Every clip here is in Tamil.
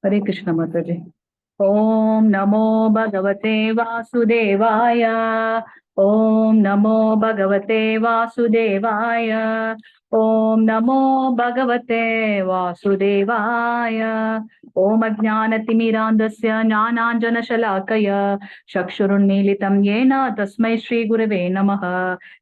हरे कृष्ण माता जी। ओम नमो भगवते वासुदेवाय। ओम नमो भगवते वासुदेवाय। ओम नमो भगवते वासुदेवाय। ओम अज्ञानतिमिरान्धस्य ज्ञानाञ्जनशलाकय चक्षुरुन्मीलितं येन तस्मै श्रीगुरवे नमः।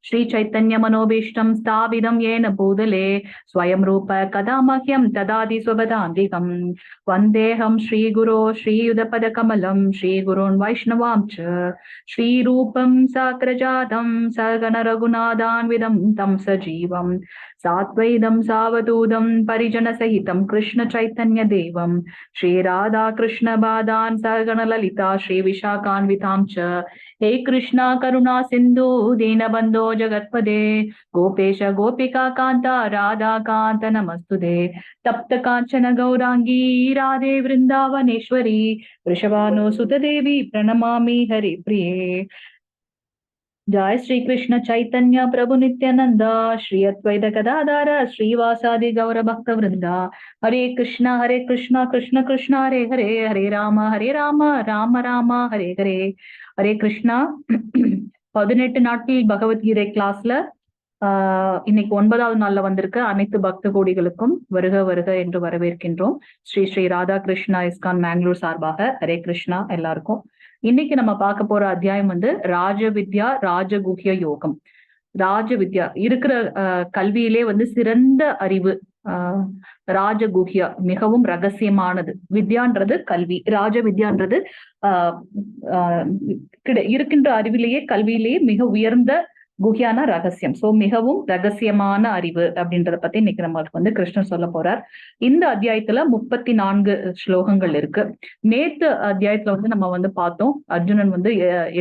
श्रीचैतन्यमनोभीष्टं स्थापितं येन भूतले स्वयं रूप कदा मह्यं ददाति स्वपदान्तिकम्। वन्देऽहं श्रीगुरो श्रीयुतपदकमलं श्रीगुरोन् वैष्णवांश्च श्रीरूपं साग्रजातं सगणरघुनाथान्वितं तं सजीवं साद्वैतं सावधूतं परिजनसहितं कृष्णचैतन्यदेवं श्रीराधाकृष्णपादान् सगणललिता श्रीविशाखान्वितां च। हे कृष्णा करुणा सिन्धु दीनबन्धो जगत्पदे गोपेश गोपिका कान्ता राधाकान्त नमस्तुते। तप्त कांचन गौरांगी राधे वृंदावनेश्वरी वृषभानुसुत देवी प्रणमामि हरिप्रिये। जय श्री कृष्ण चैतन्य प्रभु नित्यानंद श्री अद्वैत गदाधर श्रीवासादि गौर भक्त वृंदा। हरे कृष्ण कृष्ण कृष्ण हरे हरे हरे राम राम राम हरे हरे। हरे कृष्णा 18 நாட்கள் பகவத்கீதை கிளாஸ்ல இன்னைக்கு 9வது நாள்ல வந்திருக்க அனைத்து பக்த கோடிகளுக்கும் வருக வருக என்று வரவேற்கின்றோம். ஸ்ரீ ஸ்ரீ ராதாகிருஷ்ணா இஸ்கான் மேங்களூர் சார்பாக ஹரே கிருஷ்ணா எல்லாருக்கும். இன்னைக்கு நம்ம பார்க்க போற அத்தியாயம் வந்து ராஜவித்யா ராஜகுஹ்ய யோகம். ராஜவித்யா இருக்கிற கல்வியிலே வந்து சிறந்த அறிவு ராஜகுஹ்யா மிகவும் ரகசியமானது. வித்யான்றது கல்வி, ராஜவித்யான்றது இருக்கின்ற அறிவிலேயே கல்வியிலேயே மிக உயர்ந்த குஹ்யான ரகசியம். சோ மிகவும் ரகசியமான அறிவு அப்படின்றத பத்தி இன்னைக்கு நம்மளுக்கு வந்து கிருஷ்ணர் சொல்ல போறார். இந்த அத்தியாயத்துல 34 ஸ்லோகங்கள் இருக்கு. நேத்து அத்தியாயத்துல வந்து நம்ம வந்து பார்த்தோம், அர்ஜுனன் வந்து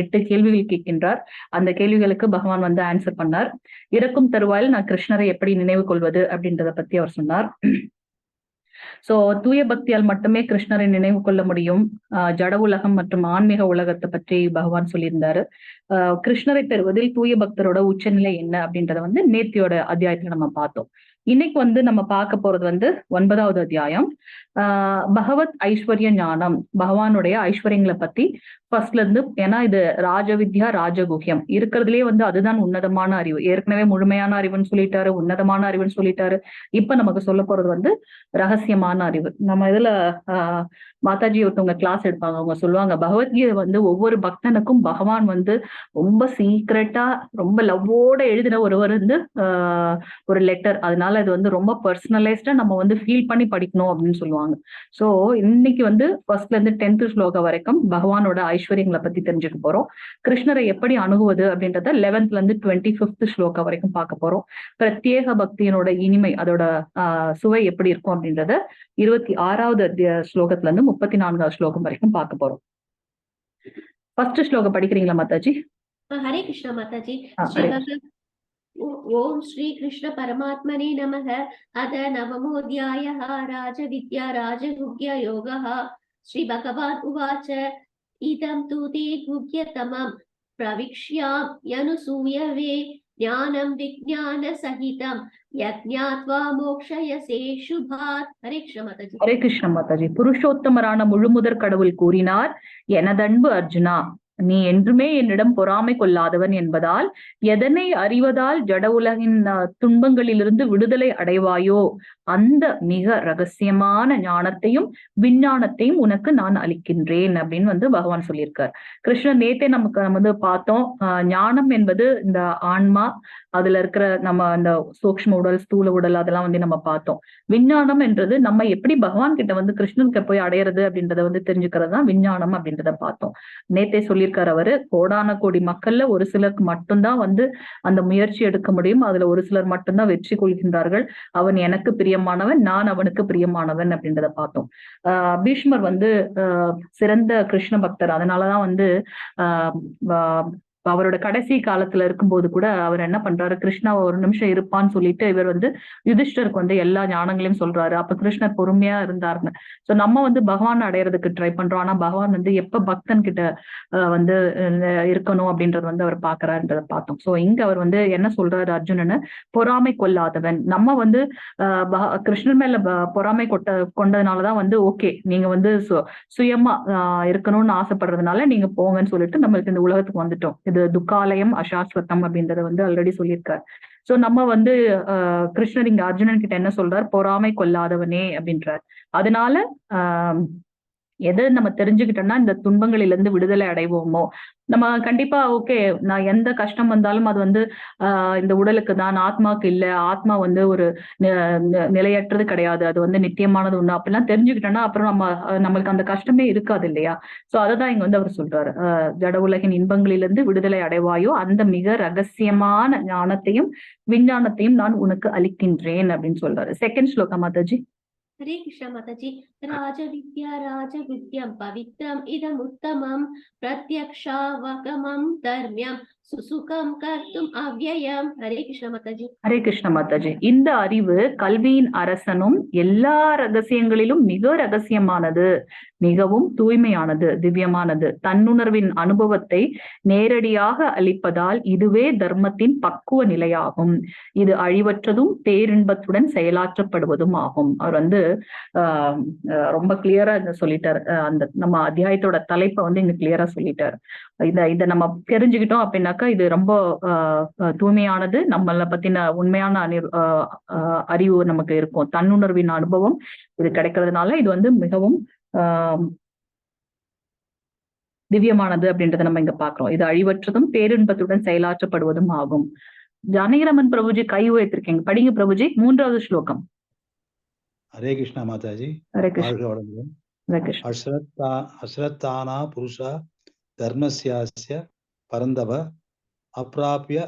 8 கேள்விகள் கேட்கின்றார். அந்த கேள்விகளுக்கு பகவான் வந்து ஆன்சர் பண்ணார். இறக்கும் தருவாயில் நான் கிருஷ்ணரை எப்படி நினைவு கொள்வது அப்படின்றத பத்தி அவர் சொன்னார். சோ தூய பக்தியால் மட்டுமே கிருஷ்ணரை நினைவு கொள்ள முடியும். ஜட உலகம் மற்றும் ஆன்மீக உலகத்தை பற்றி பகவான் சொல்லியிருந்தாரு. கிருஷ்ணரை பெறுவதில் தூய பக்தரோட உச்சநிலை என்ன அப்படின்றத வந்து நேத்தியோட அத்தியாயத்துல நம்ம பார்த்தோம். இன்னைக்கு வந்து நம்ம பார்க்க போறது வந்து 9வது அத்தியாயம். பகவத் ஐஸ்வர்ய ஞானம், பகவானுடைய ஐஸ்வர்யங்களை பத்தி ஃபர்ஸ்ட்ல இருந்து. ஏன்னா இது ராஜவித்யா ராஜகுஹ்யம் இருக்கிறதுலயே வந்து அதுதான் உன்னதமான அறிவு. ஏற்கனவே முழுமையான அறிவுன்னு சொல்லிட்டாரு, உன்னதமான அறிவுன்னு சொல்லிட்டாரு. இப்ப நமக்கு சொல்ல போறது வந்து ரகசியமான அறிவு. நம்ம இதுல மாதாஜி ஒருத்தவங்க கிளாஸ் எடுப்பாங்க, அவங்க சொல்லுவாங்க பகவத்கீதை வந்து ஒவ்வொரு பக்தனுக்கும் பகவான் வந்து ரொம்ப சீக்ரெட்டா ரொம்ப லவ்வோட எழுதின ஒருவர் வந்து ஒரு லெட்டர். அதனால இது வந்து ரொம்ப பர்சனலைஸ்டா நம்ம வந்து ஃபீல் பண்ணி படிக்கணும் அப்படின்னு சொல்லுவாங்க. சோ இன்னைக்கு வந்து ஃபர்ஸ்ட்ல இருந்து 10th ஸ்லோகம் வரைக்கும் பகவானோட ஐஸ்வர்யங்களை பத்தி தெரிஞ்சுக்க போறோம். கிருஷ்ணரை எப்படி அணுகுவது அப்படின்றத 11th இருந்து 25th ஸ்லோகம் வரைக்கும் பார்க்க போறோம். பிரத்யேக பக்தியினோட இனிமை, அதோட சுவை எப்படி இருக்கும் அப்படின்றத 26வது ஸ்லோகத்துல இருந்து 34வது ஸ்லோகம் வரைக்கும் பார்க்க போறோம். ஃபர்ஸ்ட் ஸ்லோகம் படிக்கிறீங்களா மாதாஜி? हरे कृष्ण माताजी। ओम श्री कृष्ण परमात्मने नमः। अथ नवमोऽध्यायः राजविद्या राजगुह्य योगः। श्री भगवान् उवाच इदं तु ते गुह्यतमं प्रविक्ष्याम्यनुसूयवे ज्ञानं विज्ञानसहितं यज्ञात्वा मोक्षयसे शुभात्। हरे कृष्ण माताजी। हरे कृष्ण माताजी। புருஷோத்தமரான முழுமுதற் கடவுள் கூறினார், எனதன்பு அர்ஜுனா, நீ என்றுமே என்னிடம் பொறாமை கொள்ளாதவன் என்பதால் எதனை அறிவதால் ஜட உலகின் துன்பங்களிலிருந்து விடுதலை அடைவாயோ அந்த மிக ரகசியமான ஞானத்தையும் விஞ்ஞானத்தையும் உனக்கு நான் அளிக்கின்றேன் அப்படின்னு வந்து பகவான் சொல்லியிருக்கார். கிருஷ்ணன் நேத்தே நம்ம வந்து பார்த்தோம், ஞானம் என்பது இந்த ஆன்மா, அதுல இருக்கிற நம்ம அந்த சூக்ஷ்ம உடல் ஸ்தூல உடல் அதெல்லாம் வந்து நம்ம பார்த்தோம். விஞ்ஞானம் என்றது நம்ம எப்படி பகவான் கிட்ட வந்து கிருஷ்ணனுக்கு போய் அடையிறது அப்படின்றத வந்து தெரிஞ்சுக்கிறது தான் விஞ்ஞானம் அப்படின்றத பார்த்தோம். நேத்தே சொல்லியிருக்காரு அவரு, கோடான கோடி மக்கள்ல ஒரு சிலருக்கு மட்டும்தான் வந்து அந்த முயற்சி எடுக்க முடியும், அதுல ஒரு சிலர் மட்டும்தான் வெற்றி கொள்கின்றார்கள். அவன் எனக்கு பிரியமானவன், நான் அவனுக்கு பிரியமானவன் அப்படின்றத பார்த்தோம். பீஷ்மர் வந்து சிறந்த கிருஷ்ண பக்தர். அதனாலதான் வந்து அவரோட கடைசி காலத்துல இருக்கும்போது கூட அவர் என்ன பண்றாரு, கிருஷ்ணா ஒரு நிமிஷம் இருப்பான்னு சொல்லிட்டு இவர் வந்து யுதிஷ்டருக்கு வந்து எல்லா ஞானங்களையும் சொல்றாரு. அப்ப கிருஷ்ணர் பொறுமையா இருந்தாருன்னு. சோ நம்ம வந்து பகவான் அடையறதுக்கு ட்ரை பண்றோம். ஆனா பகவான் வந்து எப்ப பக்தன் கிட்ட வந்து இருக்கணும் அப்படின்றது வந்து அவர் பாக்குறாருன்றத பார்த்தோம். சோ இங்க அவர் வந்து என்ன சொல்றாரு அர்ஜுனன்னு, பொறாமை கொள்ளாதவன். நம்ம வந்து கிருஷ்ணன் மேல பொறாமை கொண்டதுனாலதான் வந்து ஓகே நீங்க வந்து சுயமா இருக்கணும்னு ஆசைப்படுறதுனால நீங்க போங்கன்னு சொல்லிட்டு நம்மளுக்கு இந்த உலகத்துக்கு வந்துட்டோம். இது துக்காலயம் அசாஸ்வத்தம் அப்படின்றத வந்து ஆல்ரெடி சொல்லியிருக்காரு. சோ நம்ம வந்து கிருஷ்ணர் இங்க அர்ஜுனன் கிட்ட என்ன சொல்றார், பொறாமை கொள்ளாதவனே அப்படின்றார். அதனால எது நம்ம தெரிஞ்சுக்கிட்டோம்னா இந்த துன்பங்களிலிருந்து விடுதலை அடைவோமோ, நம்ம கண்டிப்பா ஓகே நான் எந்த கஷ்டம் வந்தாலும் அது வந்து இந்த உடலுக்கு தான், ஆத்மாவுக்கு இல்ல. ஆத்மா வந்து ஒரு நிலையற்றது கிடையாது. அது வந்து நித்தியமானது ஒண்ணு அப்படிலாம் தெரிஞ்சுக்கிட்டோம்னா அப்புறம் நம்மளுக்கு அந்த கஷ்டமே இருக்காது இல்லையா? சோ அததான் இங்க வந்து அவர் சொல்றாரு. ஜட உலகின் இன்பங்களிலிருந்து விடுதலை அடைவாயோ அந்த மிக ரகசியமான ஞானத்தையும் விஞ்ஞானத்தையும் நான் உனக்கு அளிக்கின்றேன் அப்படின்னு சொல்றாரு. செகண்ட் ஸ்லோகா மாதாஜி. हरे कृष्ण माताजी। राजविद्या राजविद्यं पवित्रम् इदम् उत्तमं प्रत्यक्षावगमं धर्म्यं सुसुखं कर्तुम् अव्ययम्। हरे कृष्ण माताजी। ஹரே கிருஷ்ண மாதாஜி. இந்த அறிவு கல்வியின் அரசனும் எல்லா ரகசியங்களிலும் மிக ரகசியமானது, மிகவும் தூய்மையானது, திவ்யமானது. தன்னுணர்வின் அனுபவத்தை நேரடியாக அளிப்பதால் இதுவே தர்மத்தின் பக்குவ நிலையாகும். இது அழிவற்றதும் பேரின்பத்துடன் செயலாற்றப்படுவதும் ஆகும். அவர் வந்து ரொம்ப கிளியரா சொல்லிட்டார். அந்த நம்ம அத்தியாயத்தோட தலைப்பை வந்து இங்க கிளியரா சொல்லிட்டார். இத நம்ம தெரிஞ்சுக்கிட்டோம் அப்படின்னாக்கா இது ரொம்ப தூய்மையானது, நம்மளை பத்தின உண்மையான அறிவு நமக்கு இருக்கும். தன்னுணர்வின் அனுபவம் இது கிடைக்கிறதுனால இது வந்து மிகவும் திவ்யமானது அப்படின்றத நம்ம இங்க பாக்குறோம். இது அழிவற்றதும் பேரின்பத்துடன் செயலாற்றப்படுவதும் ஆகும். ஜானகிராமன் பிரபுஜி கை உயர்த்திருக்கீங்க, படிங்க பிரபுஜி 3வது ஸ்லோகம். ஹரே கிருஷ்ணா மாதாஜி. ஹரே கிருஷ்ணா. அஸ்ரத்தானா புருஷா தர்மஸ்யாஸ்ய பரந்தவ அப்ராப்ய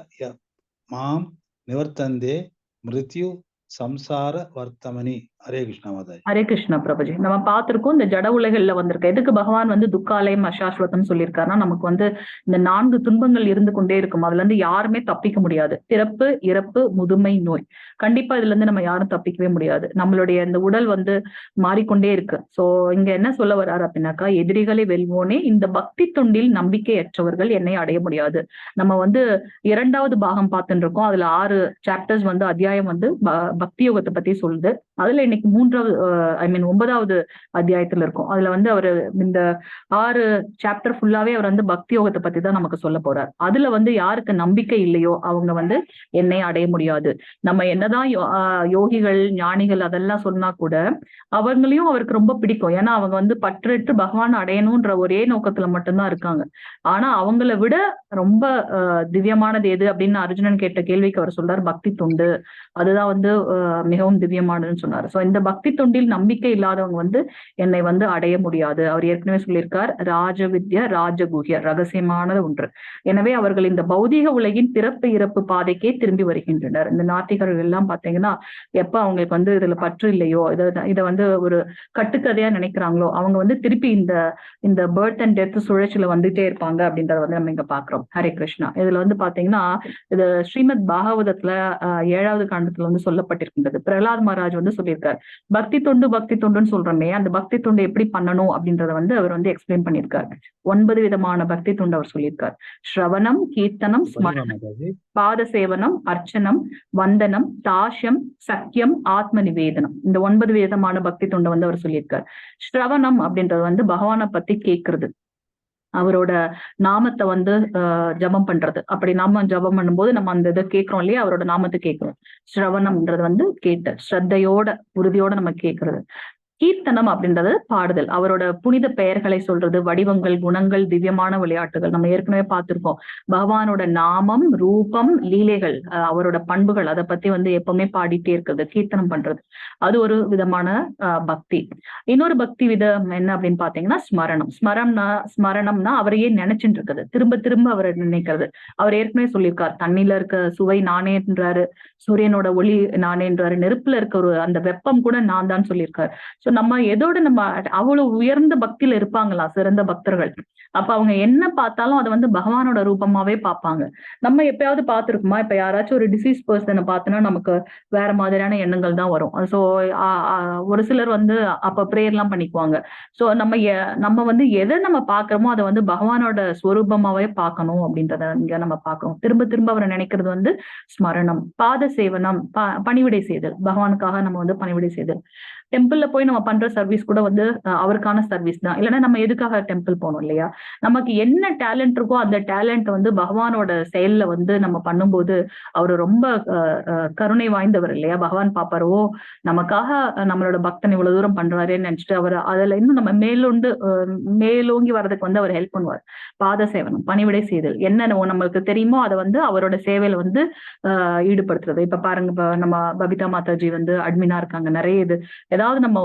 மாம் நிவர்த்தந்தே மிருத்யு சம்சார வர்த்தமனி. ஹரே கிருஷ்ணா மாதாஜி. ஹரே கிருஷ்ணா பிரபுஜி. நம்ம பார்த்திருக்கோம் இந்த ஜட உலகில் வந்திருக்க எதுக்கு பகவான் வந்து துக்காலயம் அசாஸ்வதம் சொல்லியிருக்காருன்னா, நமக்கு வந்து இந்த 4 துன்பங்கள் இருந்து கொண்டே இருக்கும். அதுல இருந்து யாருமே தப்பிக்க முடியாது. பிறப்பு, இறப்பு, முதுமை, நோய். கண்டிப்பா இதுல இருந்து நம்ம யாரும் தப்பிக்கவே முடியாது. நம்மளுடைய இந்த உடல் வந்து மாறிக்கொண்டே இருக்கு. சோ இங்க என்ன சொல்ல வர்றாரு அப்படின்னாக்கா, எதிரிகளை வெல்வோனே, இந்த பக்தி தொண்டில் நம்பிக்கையற்றவர்கள் என்னை அடைய முடியாது. நம்ம வந்து 2வது பாகம் பார்த்துட்டு இருக்கோம். அதுல 6 சாப்டர்ஸ் வந்து அத்தியாயம் வந்து பக்தி யோகத்தை பத்தி சொல்லுது. அதுல இன்னைக்கு 9வது அத்தியாயத்துல இருக்கும். அதுல வந்து அவரு இந்த 6 சாப்டர் ஃபுல்லாவே அவர் வந்து பக்தி யோகத்தை பத்தி தான் நமக்கு சொல்ல போறார். அதுல வந்து யாருக்கு நம்பிக்கை இல்லையோ அவங்க வந்து என்னை அடைய முடியாது. நம்ம என்னதான் யோகிகள் ஞானிகள் அதெல்லாம் சொன்னா கூட அவங்களையும் அவருக்கு ரொம்ப பிடிக்கும். ஏன்னா அவங்க வந்து பற்றற்று பகவான் அடையணும்ன்ற ஒரே நோக்கத்துல மட்டும்தான் இருக்காங்க. ஆனா அவங்கள விட ரொம்ப திவ்யமானது எது அப்படின்னு அர்ஜுனன் கேட்ட கேள்விக்கு அவர் சொல்றாரு பக்தி தொண்டு. அதுதான் வந்து மிகவும் திவ்யமானதுன்னு சொன்னாரு. சோ இந்த பக்தி தொண்டில் நம்பிக்கை இல்லாதவங்க வந்து என்னை வந்து அடைய முடியாது. அவர் ஏற்கனவே சொல்லியிருக்கார், ராஜவித்யா ராஜகுஹ்ய ரகசியமானது ஒன்று. எனவே அவர்கள் இந்த பௌதீக உலகின் பிறப்பு இறப்பு பாதைக்கே திரும்பி வருகின்றனர். இந்த நாத்திகர்கள் எல்லாம் பாத்தீங்கன்னா எப்ப அவங்களுக்கு வந்து இதுல பற்று இல்லையோ, இதை வந்து ஒரு கட்டுக்கதையா நினைக்கிறாங்களோ அவங்க வந்து திருப்பி இந்த பர்த் அண்ட் டெத் சுழற்சியில வந்துட்டே இருப்பாங்க அப்படின்றத வந்து நம்ம இங்க பாக்குறோம். ஹரே கிருஷ்ணா. இதுல வந்து பாத்தீங்கன்னா இது ஸ்ரீமத் பாகவதத்துல 7வது காண்டத்துல வந்து சொல்லப்பட்டிருக்கின்றது. பிரகலாத் மகாராஜ் வந்து சொல்லியிருக்காரு, பக்தி தொண்டுன்னு சொல்றோமே அந்த பக்தி தொண்டு எப்படி பண்ணணும் அப்படின்றத வந்து அவர் வந்து எக்ஸ்பிளைன் பண்ணியிருக்காரு. 9 விதமான பக்தி தொண்டு அவர் சொல்லியிருக்காரு. ஸ்ரவணம், கீர்த்தனம், பாத சேவனம், அர்ச்சனம், வந்தனம், தாஷ்யம், சக்கியம், ஆத்ம நிவேதனம். இந்த 9 விதமான பக்தி தொண்டை வந்து அவர் சொல்லியிருக்காரு. ஸ்ரவணம் அப்படின்றது வந்து பகவானை பத்தி கேட்கறது, அவரோட நாமத்தை வந்து ஜபம் பண்றது. அப்படி நாம ஜபம் பண்ணும்போது நம்ம அந்த இதை கேட்கிறோம் இல்லையா, அவரோட நாமத்தை கேட்கிறோம். ஸ்ரவணம்ன்றது வந்து கேட்ட ஸ்ரத்தையோட உறுதியோட நம்ம கேட்கறது. கீர்த்தனம் அப்படின்றது பாடுதல், அவரோட புனித பெயர்களை சொல்றது, வடிவங்கள், குணங்கள், திவ்யமான விளையாட்டுகள். நம்ம ஏற்கனவே பார்த்திருக்கோம் பகவானோட நாமம், ரூபம், லீலைகள், அவரோட பண்புகள், அதை பத்தி வந்து எப்பவுமே பாடிட்டே இருக்கிறது, கீர்த்தனம் பண்றது. அது ஒரு விதமான பக்தி. இன்னொரு பக்தி விதம் என்ன அப்படின்னு பாத்தீங்கன்னா ஸ்மரணம்னா அவரையே நினைச்சுட்டு இருக்குது, திரும்ப திரும்ப அவரை நினைக்கிறது. அவர் ஏற்கனவே சொல்லியிருக்கார், தண்ணியில இருக்க சுவை நானேன்றாரு, சூரியனோட ஒளி நானேன்றாரு, நெருப்புல இருக்க அந்த வெப்பம் கூட நான் தான் சொல்லியிருக்காரு. சோ நம்ம எதோட நம்ம அவ்வளவு உயர்ந்த பக்தியில இருப்பாங்களா சிறந்த பக்தர்கள். அப்ப அவங்க என்ன பார்த்தாலும் அதை வந்து பகவானோட ரூபமாவே பார்ப்பாங்க. நம்ம எப்பயாவது பார்த்திருக்குமா? இப்ப யாராச்சும் ஒரு டிசீஸ் பர்சனை பார்த்தோன்னா நமக்கு வேற மாதிரியான எண்ணங்கள் தான் வரும். சோ ஒரு சிலர் வந்து அப்ப பிரேயர் எல்லாம் பண்ணிக்குவாங்க. சோ நம்ம வந்து எதை நம்ம பார்க்கிறோமோ அதை வந்து பகவானோட ஸ்வரூபமாவே பார்க்கணும் அப்படின்றத இங்க நம்ம பார்க்கிறோம். திரும்ப திரும்ப அவரை நினைக்கிறது வந்து ஸ்மரணம், பாத சேவனம், பணிவிடை செய்தல், பகவானுக்காக நம்ம வந்து பணிவிடை செய்தல். டெம்பிள்ல போய் நம்ம பண்ற சர்வீஸ் கூட வந்து அவருக்கான சர்வீஸ் தான். இல்லைன்னா நம்ம எதுக்காக டெம்பிள் போனோம் இல்லையா? நமக்கு என்ன டேலண்ட் இருக்கோ அந்த டேலண்ட் வந்து பகவானோட செயல்ல வந்து நம்ம பண்ணும்போது அவரு ரொம்ப கருணை வாய்ந்தவர் இல்லையா? பகவான் பாப்பாரோ நமக்காக நம்மளோட பக்தன் இவ்வளவு தூரம் பண்றாருன்னு நினைச்சிட்டு அவர் அதுல இன்னும் நம்ம மேலோங்கி வர்றதுக்கு வந்து அவர் ஹெல்ப் பண்ணுவார். பாத சேவனம், பணிவிடை செய்தல், என்ன நம்மளுக்கு தெரியுமோ அதை வந்து அவரோட சேவையில வந்து ஈடுபடுத்துறது. இப்ப பாருங்க, இப்ப நம்ம பபிதா மாதாஜி வந்து அட்மினா இருக்காங்க. நிறைய இது ஏதாவது நம்ம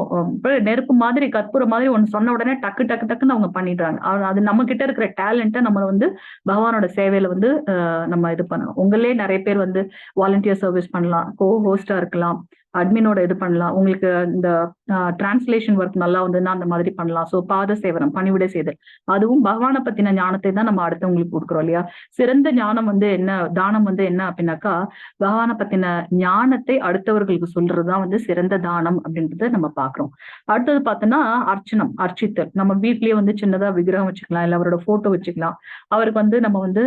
நெருப்பு மாதிரி கற்பூரம் மாதிரி ஒண்ணு சொன்ன உடனே டக்கு டக்கு டக்குன்னு அவங்க பண்ணிடுறாங்க. அது நம்ம கிட்ட இருக்கிற டேலண்ட்டை நம்ம வந்து பகவானோட சேவையில வந்து நம்ம இது பண்ணணும். உங்களே நிறைய பேர் வந்து வாலண்டியர் சர்வீஸ் பண்ணலாம், கோ ஹோஸ்டா இருக்கலாம், அட்மினோட இது பண்ணலாம். உங்களுக்கு இந்த டிரான்ஸ்லேஷன் ஒர்க் நல்லா வந்துன்னா அந்த மாதிரி பண்ணலாம். சோ பாத சேவனம், பணிவிடை செய்தல், அதுவும் பகவானை பத்தின ஞானத்தை தான் நம்ம அடுத்தவங்களுக்கு கொடுக்குறோம் இல்லையா? சிறந்த ஞானம் வந்து என்ன, தானம் வந்து என்ன அப்படின்னாக்கா பகவானை பத்தின ஞானத்தை அடுத்தவர்களுக்கு சொல்றதுதான் வந்து சிறந்த தானம் அப்படின்றத நம்ம பாக்குறோம். அடுத்தது பார்த்தோம்னா அர்ச்சனம், அர்ச்சித்தல். நம்ம வீட்லயே வந்து சின்னதா விக்கிரகம் வச்சுக்கலாம், இல்ல அவரோட போட்டோ வச்சுக்கலாம். அவருக்கு வந்து நம்ம வந்து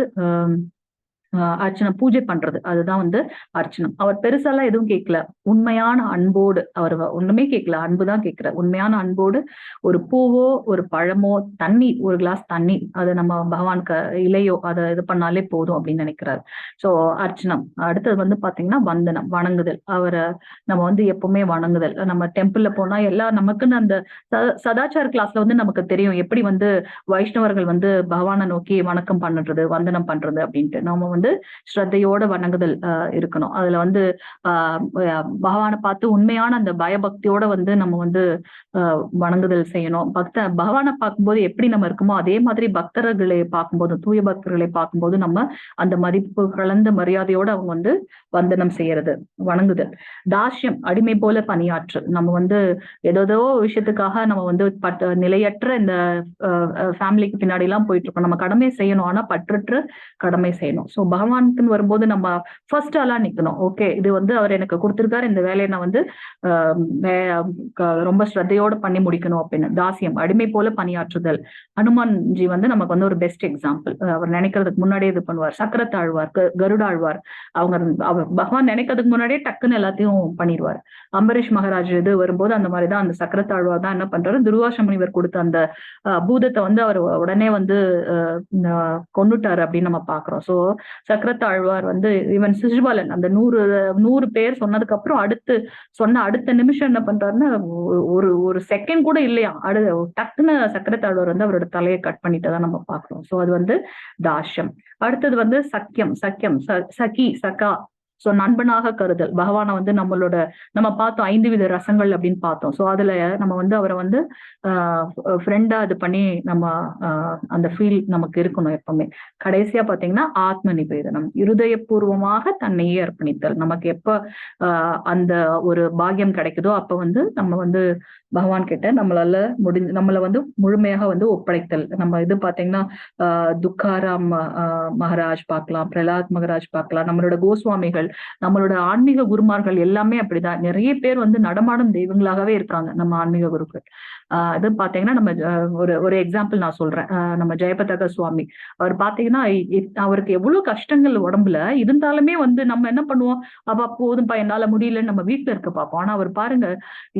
அர்ச்சனை பூஜை பண்றது, அதுதான் வந்து அர்ச்சனம். அவர் பெருசாலாம் எதுவும் கேட்கல, உண்மையான அன்போடு அவர் ஒண்ணுமே கேட்கல, அன்புதான் கேட்கிற. உண்மையான அன்போடு ஒரு பூவோ ஒரு பழமோ தண்ணி, ஒரு கிளாஸ் தண்ணி, அது நம்ம பகவானுக்கு இலையோ அதை இது பண்ணாலே போதும் அப்படின்னு நினைக்கிறாரு. சோ அர்ச்சனம். அடுத்தது வந்து பாத்தீங்கன்னா வந்தனம், வணங்குதல். அவரை நம்ம வந்து எப்பவுமே வணங்குதல். நம்ம டெம்பிள்ல போனா நமக்குன்னு அந்த சதாச்சார கிளாஸ்ல வந்து நமக்கு தெரியும் எப்படி வந்து வைஷ்ணவர்கள் வந்து பகவானை நோக்கி வணக்கம் பண்ணுறது, வந்தனம் பண்றது அப்படின்ட்டு. நம்ம வந்து ஸ்ரத்தையோட வணங்குதல் இருக்கணும். அதுல வந்து பகவானை பார்த்து உண்மையான அந்த பயபக்தியோட வந்து நம்ம வந்து வணங்குதல் செய்யணும். பகவானை பார்க்கும்போது எப்படி நம்ம இருக்குமோ அதே மாதிரி பக்தர்களை பார்க்கும்போது, தூய பக்தர்களை பார்க்கும்போது நம்ம அந்த மதிப்பு கலந்த மரியாதையோட அவங்க வந்து வந்தனம் செய்யறது, வணங்குதல். தாஸ்யம், அடிமை போல பணியாற்று. நம்ம வந்து ஏதோ விஷயத்துக்காக நம்ம வந்து நிலையற்ற இந்த ஃபேமிலிக்கு பின்னாடி எல்லாம் போயிட்டு இருக்கோம். நம்ம கடமை செய்யணும், ஆனா பற்றற்று கடமை செய்யணும். சோ பகவானுக்குன்னு வரும்போது நம்ம ஃபர்ஸ்ட் ஆளா நிக்கணும். ஓகே, இது வந்து அவர் எனக்கு கொடுத்திருக்காரு, இந்த வேலையை நான் வந்து ரொம்ப ஸ்ரத்தையோட பண்ணி முடிக்கணும் அப்படின்னு. தாசியம், அடிமை போல பணியாற்றுதல். ஹனுமான்ஜி வந்து நமக்கு வந்து ஒரு பெஸ்ட் எக்ஸாம்பிள். அவர் நினைக்கிறதுக்கு முன்னாடியே இது பண்ணுவார். சக்கரத்தாழ்வார், கருடாழ்வார், அவர் பகவான் நினைக்கிறதுக்கு முன்னாடியே டக்குன்னு எல்லாத்தையும் பண்ணிடுவார். அம்பரீஷ் மகாராஜ் இது வரும்போது அந்த மாதிரிதான் அந்த சக்கரத்தாழ்வார் தான் என்ன பண்றாரு, துர்வாச முனிவர் கொடுத்த அந்த பூதத்தை வந்து அவர் உடனே வந்து கொண்டுட்டாரு அப்படின்னு நம்ம பாக்குறோம். சோ சக்கரத்தாழ்வார் வந்து ஈவன் சிசுபாலன் அந்த 100 பேர் சொன்னதுக்கு அப்புறம் அடுத்த நிமிஷம் என்ன பண்றாருன்னா ஒரு செகண்ட் கூட இல்லையா, டக்குன்னு சக்கரத்தாழ்வார் வந்து அவரோட தலையை கட் பண்ணிட்டதான் நம்ம பாக்குறோம். சோ அது வந்து தாஷ்யம். அடுத்தது வந்து சக்கியம், சகி, சகா. சோ நண்பனாக கருதல். பகவானை வந்து நம்ம பார்த்தோம் 5 வித ரசங்கள் அப்படின்னு பார்த்தோம். சோ அதுல நம்ம வந்து அவரை வந்து ஃப்ரெண்டா இது பண்ணி நம்ம அந்த ஃபீல் நமக்கு இருக்கணும் எப்பவுமே. கடைசியா பாத்தீங்கன்னா ஆத்ம நிவேதனம், இருதயபூர்வமாக தன்னையே அர்ப்பணித்தல். நமக்கு எப்ப அந்த ஒரு பாக்கியம் கிடைக்குதோ அப்ப வந்து நம்ம வந்து பகவான் கிட்ட நம்மள வந்து முழுமையாக வந்து ஒப்படைத்தல். நம்ம இது பாத்தீங்கன்னா துக்காராம் மகாராஜ் பார்க்கலாம், பிரலாத் மகாராஜ் பார்க்கலாம், நம்மளோட கோஸ்வாமிகள், நம்மளோட ஆன்மீக குருமார்கள் எல்லாமே அப்படிதான். நிறைய பேர் வந்து நடமாடும் தெய்வங்களாகவே இருக்காங்க நம்ம ஆன்மீக குருக்கள். இது பாத்தீங்கன்னா நம்ம ஒரு எக்ஸாம்பிள் நான் சொல்றேன். நம்ம ஜெயபதக சுவாமி, அவர் பாத்தீங்கன்னா அவருக்கு எவ்வளவு கஷ்டங்கள் உடம்புல இருந்தாலுமே வந்து நம்ம என்ன பண்ணுவோம், போதும்பா என்னால முடியலன்னு நம்ம வீட்டுல இருக்க பார்ப்போம். ஆனா அவர் பாருங்க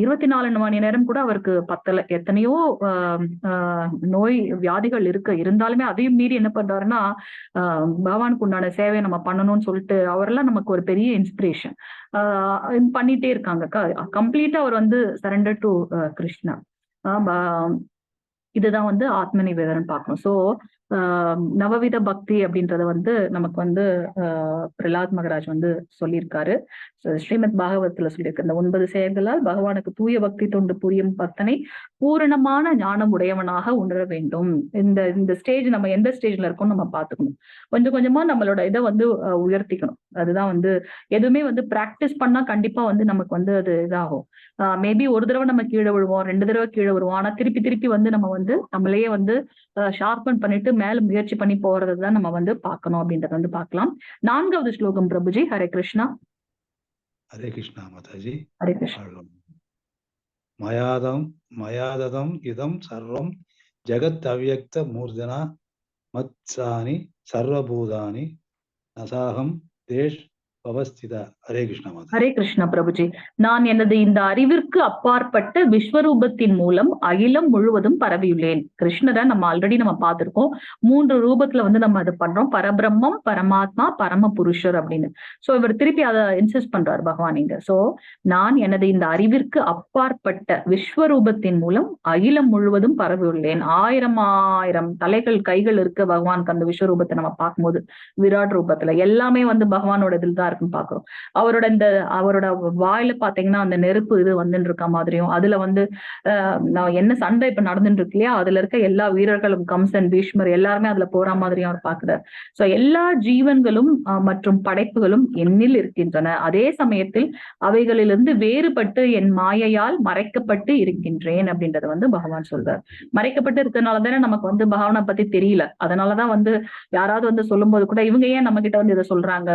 24 மணி நேரம் கூட அவருக்கு பத்தல. எத்தனையோ நோய் வியாதிகள் இருந்தாலுமே அதையும் மீறி என்ன பண்றாருன்னா பகவானுக்கு உண்டான சேவையை நம்ம பண்ணணும்னு சொல்லிட்டு அவரெல்லாம் நமக்கு ஒரு பெரிய இன்ஸ்பிரேஷன் பண்ணிட்டே இருக்காங்க. கம்ப்ளீட்டா அவர் வந்து சரண்டர் டு கிருஷ்ணா. இதுதான் வந்து ஆத்ம நிவேதனம் பார்க்கணும். ஸோ நவவித பக்தி அப்படின்றத வந்து நமக்கு வந்து பிரலாத் மகராஜ் வந்து சொல்லியிருக்காரு. ஸ்ரீமத் பாகவத்துல சொல்லியிருக்கு, இந்த 9 செயல்களால் பகவானுக்கு தூய பக்தி தொண்டு புரியும் பக்தனை பூரணமான ஞானம் உடையவனாக உணர வேண்டும். இந்த இந்த ஸ்டேஜ் நம்ம எந்த ஸ்டேஜ்ல இருக்கோம் நம்ம பார்த்துக்கணும். கொஞ்சம் கொஞ்சமா நம்மளோட இதை வந்து உயர்த்திக்கணும். அதுதான் வந்து எதுவுமே வந்து பிராக்டிஸ் பண்ணா கண்டிப்பா வந்து நமக்கு வந்து அது இதாகும். மேபி ஒரு தடவை நம்ம கீழே விழுவோம், 2 தடவை கீழே வருவோம். ஆனா திருப்பி திருப்பி வந்து நம்ம வந்து நம்மளையே வந்து ஷார்பன் பண்ணிட்டு மேல முயற்சி பண்ணி போறது தான் நம்ம வந்து பார்க்கணும் அப்படின்றத வந்து பார்க்கலாம். 4வது ஸ்லோகம் பிரபுஜி. ஹரே கிருஷ்ணா. ஹரே கிருஷ்ணா மாதாஜி. ஹரே கிருஷ்ணா. மயாததம் இதம் சர்வம் ஜகத் அவ்யக்த மூர்தனா மத்சானி சர்வபூதானி நசாகம் தேஷ் அவஸ்திதா. ஹரே கிருஷ்ணா மாதா. ஹரே கிருஷ்ணா பிரபுஜி. நான் எனது இந்த அறிவிற்கு அப்பாற்பட்ட விஸ்வரூபத்தின் மூலம் அகிலம் முழுவதும் பரவியுள்ளேன். கிருஷ்ணரை நம்ம ஆல்ரெடி நம்ம பார்த்திருக்கோம். 3 ரூபத்துல வந்து நம்ம அது பண்றோம், பரபிரம்மம், பரமாத்மா, பரம புருஷர் அப்படின்னு. சோ இவர் திருப்பி அதை இன்சிஸ்ட் பண்றாரு பகவான் இங்க. சோ நான் எனது இந்த அறிவிற்கு அப்பாற்பட்ட விஸ்வரூபத்தின் மூலம் அகிலம் முழுவதும் பரவியுள்ளேன். 1000 தலைகள் கைகள் இருக்கு பகவானுக்கு. அந்த விஸ்வரூபத்தை நம்ம பார்க்கும்போது விராட் ரூபத்துல எல்லாமே வந்து பகவானோட இதில் தான் இருக்குன்னு பாக்குறோம். அவரோட வாயில பாத்தீங்கன்னா அந்த நெருப்பு இது வந்துட்டு இருக்க மாதிரியும், அதுல வந்து நான் என்ன சண்டை இப்ப நடந்துட்டு இருக்கு இல்லையா, அதுல இருக்க எல்லா வீரர்களும் கம்சன், பீஷ்மர் எல்லாருமே அதுல போற மாதிரியும் அவர் பாக்குறார். சோ எல்லா ஜீவன்களும் மற்றும் படைப்புகளும் என்னில் இருக்கின்றன. அதே சமயத்தில் அவைகளிலிருந்து வேறுபட்டு என் மாயையால் மறைக்கப்பட்டு இருக்கின்றேன் அப்படின்றத வந்து பகவான் சொல்றார். மறைக்கப்பட்டு இருக்கிறதுனால தானே நமக்கு வந்து பகவானை பத்தி தெரியல. அதனாலதான் வந்து யாராவது வந்து சொல்லும் போது கூட இவங்க ஏன் நம்ம கிட்ட வந்து இதை சொல்றாங்க,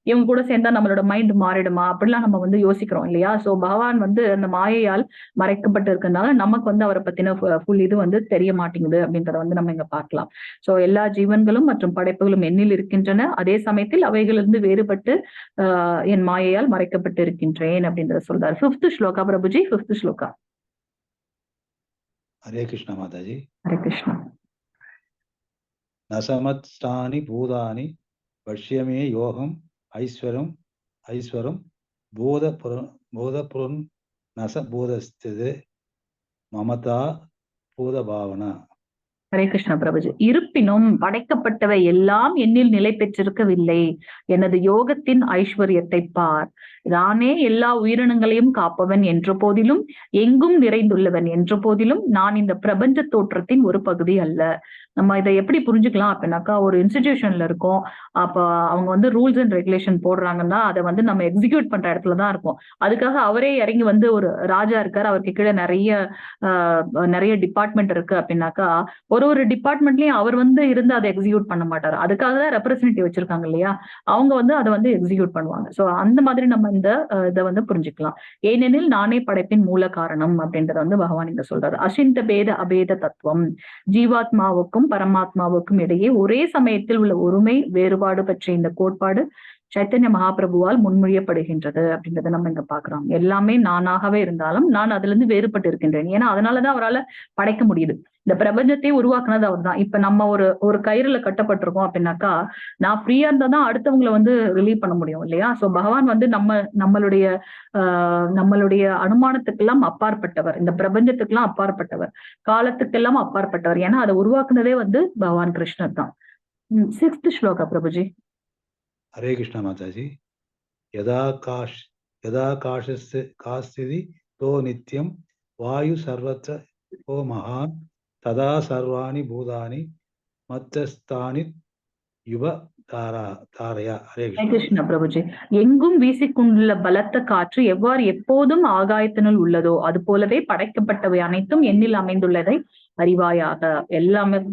இவங்க கூட சேர்ந்தா நம்மளோட மைண்ட் மாறிடுமா அப்படிலாம் நம்ம வந்து யோசிக்கிறோம் இல்லையா. சோ பகவான் வந்து அந்த மாயையால் மறைக்கப்பட்டு இருக்கிறதுனால நமக்கு வந்து அவரை பத்தின ஃபுல் இது வந்து தெரிய மாட்டேங்குது அப்படின்றத வந்து நம்ம இங்க பார்க்கலாம். சோ எல்லா ஜீவன்களும் மற்றும் படைப்புகளும் என்னில் இருக்கின்றன, அதே சமயத்தில் அவைகளிலிருந்து வேறுபட்டு என் மாயையால் மறைக்கப்பட்டு இருக்கின்றேன் அப்படின்றத சொல்றாரு. 5th ஸ்லோகா பிரபுஜி. 5th ஸ்லோகா. ஹரே கிருஷ்ணா மாதாஜி. ஹரே கிருஷ்ணா. நசமத்ஸ்தானி பூதானி பஷ்யமே யோகம் ஐஸ்வரம் போதபுரன் நச பூதஸ்திது மமதா பூத பாவனா. ஹரே கிருஷ்ணா பிரபுஜி. இருப்பினும் படைக்கப்பட்டவை எல்லாம் என்னில் நிலை பெற்றிருக்கவில்லை. எனது யோகத்தின் ஐஸ்வர்யத்தை பார். நானே எல்லா உயிரினங்களையும் காப்பவன் என்ற போதிலும், எங்கும் நிறைந்துள்ளவன் என்ற போதிலும், நான் இந்த பிரபஞ்ச தோற்றத்தின் ஒரு பகுதி அல்ல. நம்ம இதை எப்படி புரிஞ்சுக்கலாம் அப்படின்னாக்கா, ஒரு இன்ஸ்டிடியூஷன்ல இருக்கோம், அப்ப அவங்க வந்து ரூல்ஸ் அண்ட் ரெகுலேஷன் போடுறாங்கன்னா அதை வந்து நம்ம எக்ஸிக்யூட் பண்ற இடத்துலதான் இருக்கும். அதுக்காக அவரே இறங்கி வந்து ஒரு ராஜா இருக்காரு, அவருக்கு கீழே நிறைய டிபார்ட்மெண்ட் இருக்கு அப்படின்னாக்கா, ஒரு டிபார்ட்மெண்ட்லயும் அவர் வந்து இருந்து அதை எக்ஸிக்யூட் பண்ண மாட்டாரு. அதுக்காக தான் ரெப்ரசன்டேட்டிவ் வச்சிருக்காங்க இல்லையா, அவங்க வந்து அதை வந்து எக்ஸிக்யூட் பண்ணுவாங்க. சோ அந்த மாதிரி நம்ம இந்த இதை வந்து புரிஞ்சுக்கலாம். ஏனெனில் நானே படைப்பின் மூல காரணம் அப்படின்றத வந்து பகவான் இங்க சொல்றாரு. அசிந்த பேத அபேத தத்துவம், ஜீவாத்மாவுக்கும் பரமாத்மாவுக்கும் இடையே ஒரே சமயத்தில் உள்ள ஒருமை வேறுபாடு பற்றிய இந்த கோட்பாடு சைத்தன்ய மகாபிரபுவால் முன்மொழியப்படுகின்றது அப்படின்றத நம்ம இங்க பாக்குறோம். எல்லாமே நானாகவே இருந்தாலும் நான் அதுல இருந்து வேறுபட்டு இருக்கின்றேன். ஏன்னா அதனாலதான் அவரால் படைக்க முடியுது. இந்த பிரபஞ்சத்தை உருவாக்குனது அவர் தான். இப்ப நம்ம ஒரு கயிறுல கட்டப்பட்டிருக்கோம் அப்படின்னாக்கா, நான் ஃப்ரீயா இருந்தா தான் அடுத்தவங்களை வந்து ரிலீவ் பண்ண முடியும் இல்லையா. சோ பகவான் வந்து நம்மளுடைய அனுமானத்துக்கெல்லாம் அப்பாற்பட்டவர், இந்த பிரபஞ்சத்துக்கெல்லாம் அப்பாற்பட்டவர், காலத்துக்கெல்லாம் அப்பாற்பட்டவர். ஏன்னா அதை உருவாக்குனதே வந்து பகவான் கிருஷ்ணர் தான். 6th ஸ்லோகா பிரபுஜி. ஹரே கிருஷ்ணா மாதாஜி. யதா காஸ்திதி தோ நித்யம் வாயு சர்வத்ர ஓ மகான் ததா சர்வாணி பூதானி மத்தஸ்தானி யுவ தாரையா. ஹரே கிருஷ்ணா பிரபுஜி. எங்கும் வீசிக்கொண்டுள்ள பலத்த காற்று எவ்வாறு எப்போதும் ஆகாயத்தினுள் உள்ளதோ அது போலவே படைக்கப்பட்டவை அனைத்தும் என்னில் அமைந்துள்ளதை அறிவாயாக.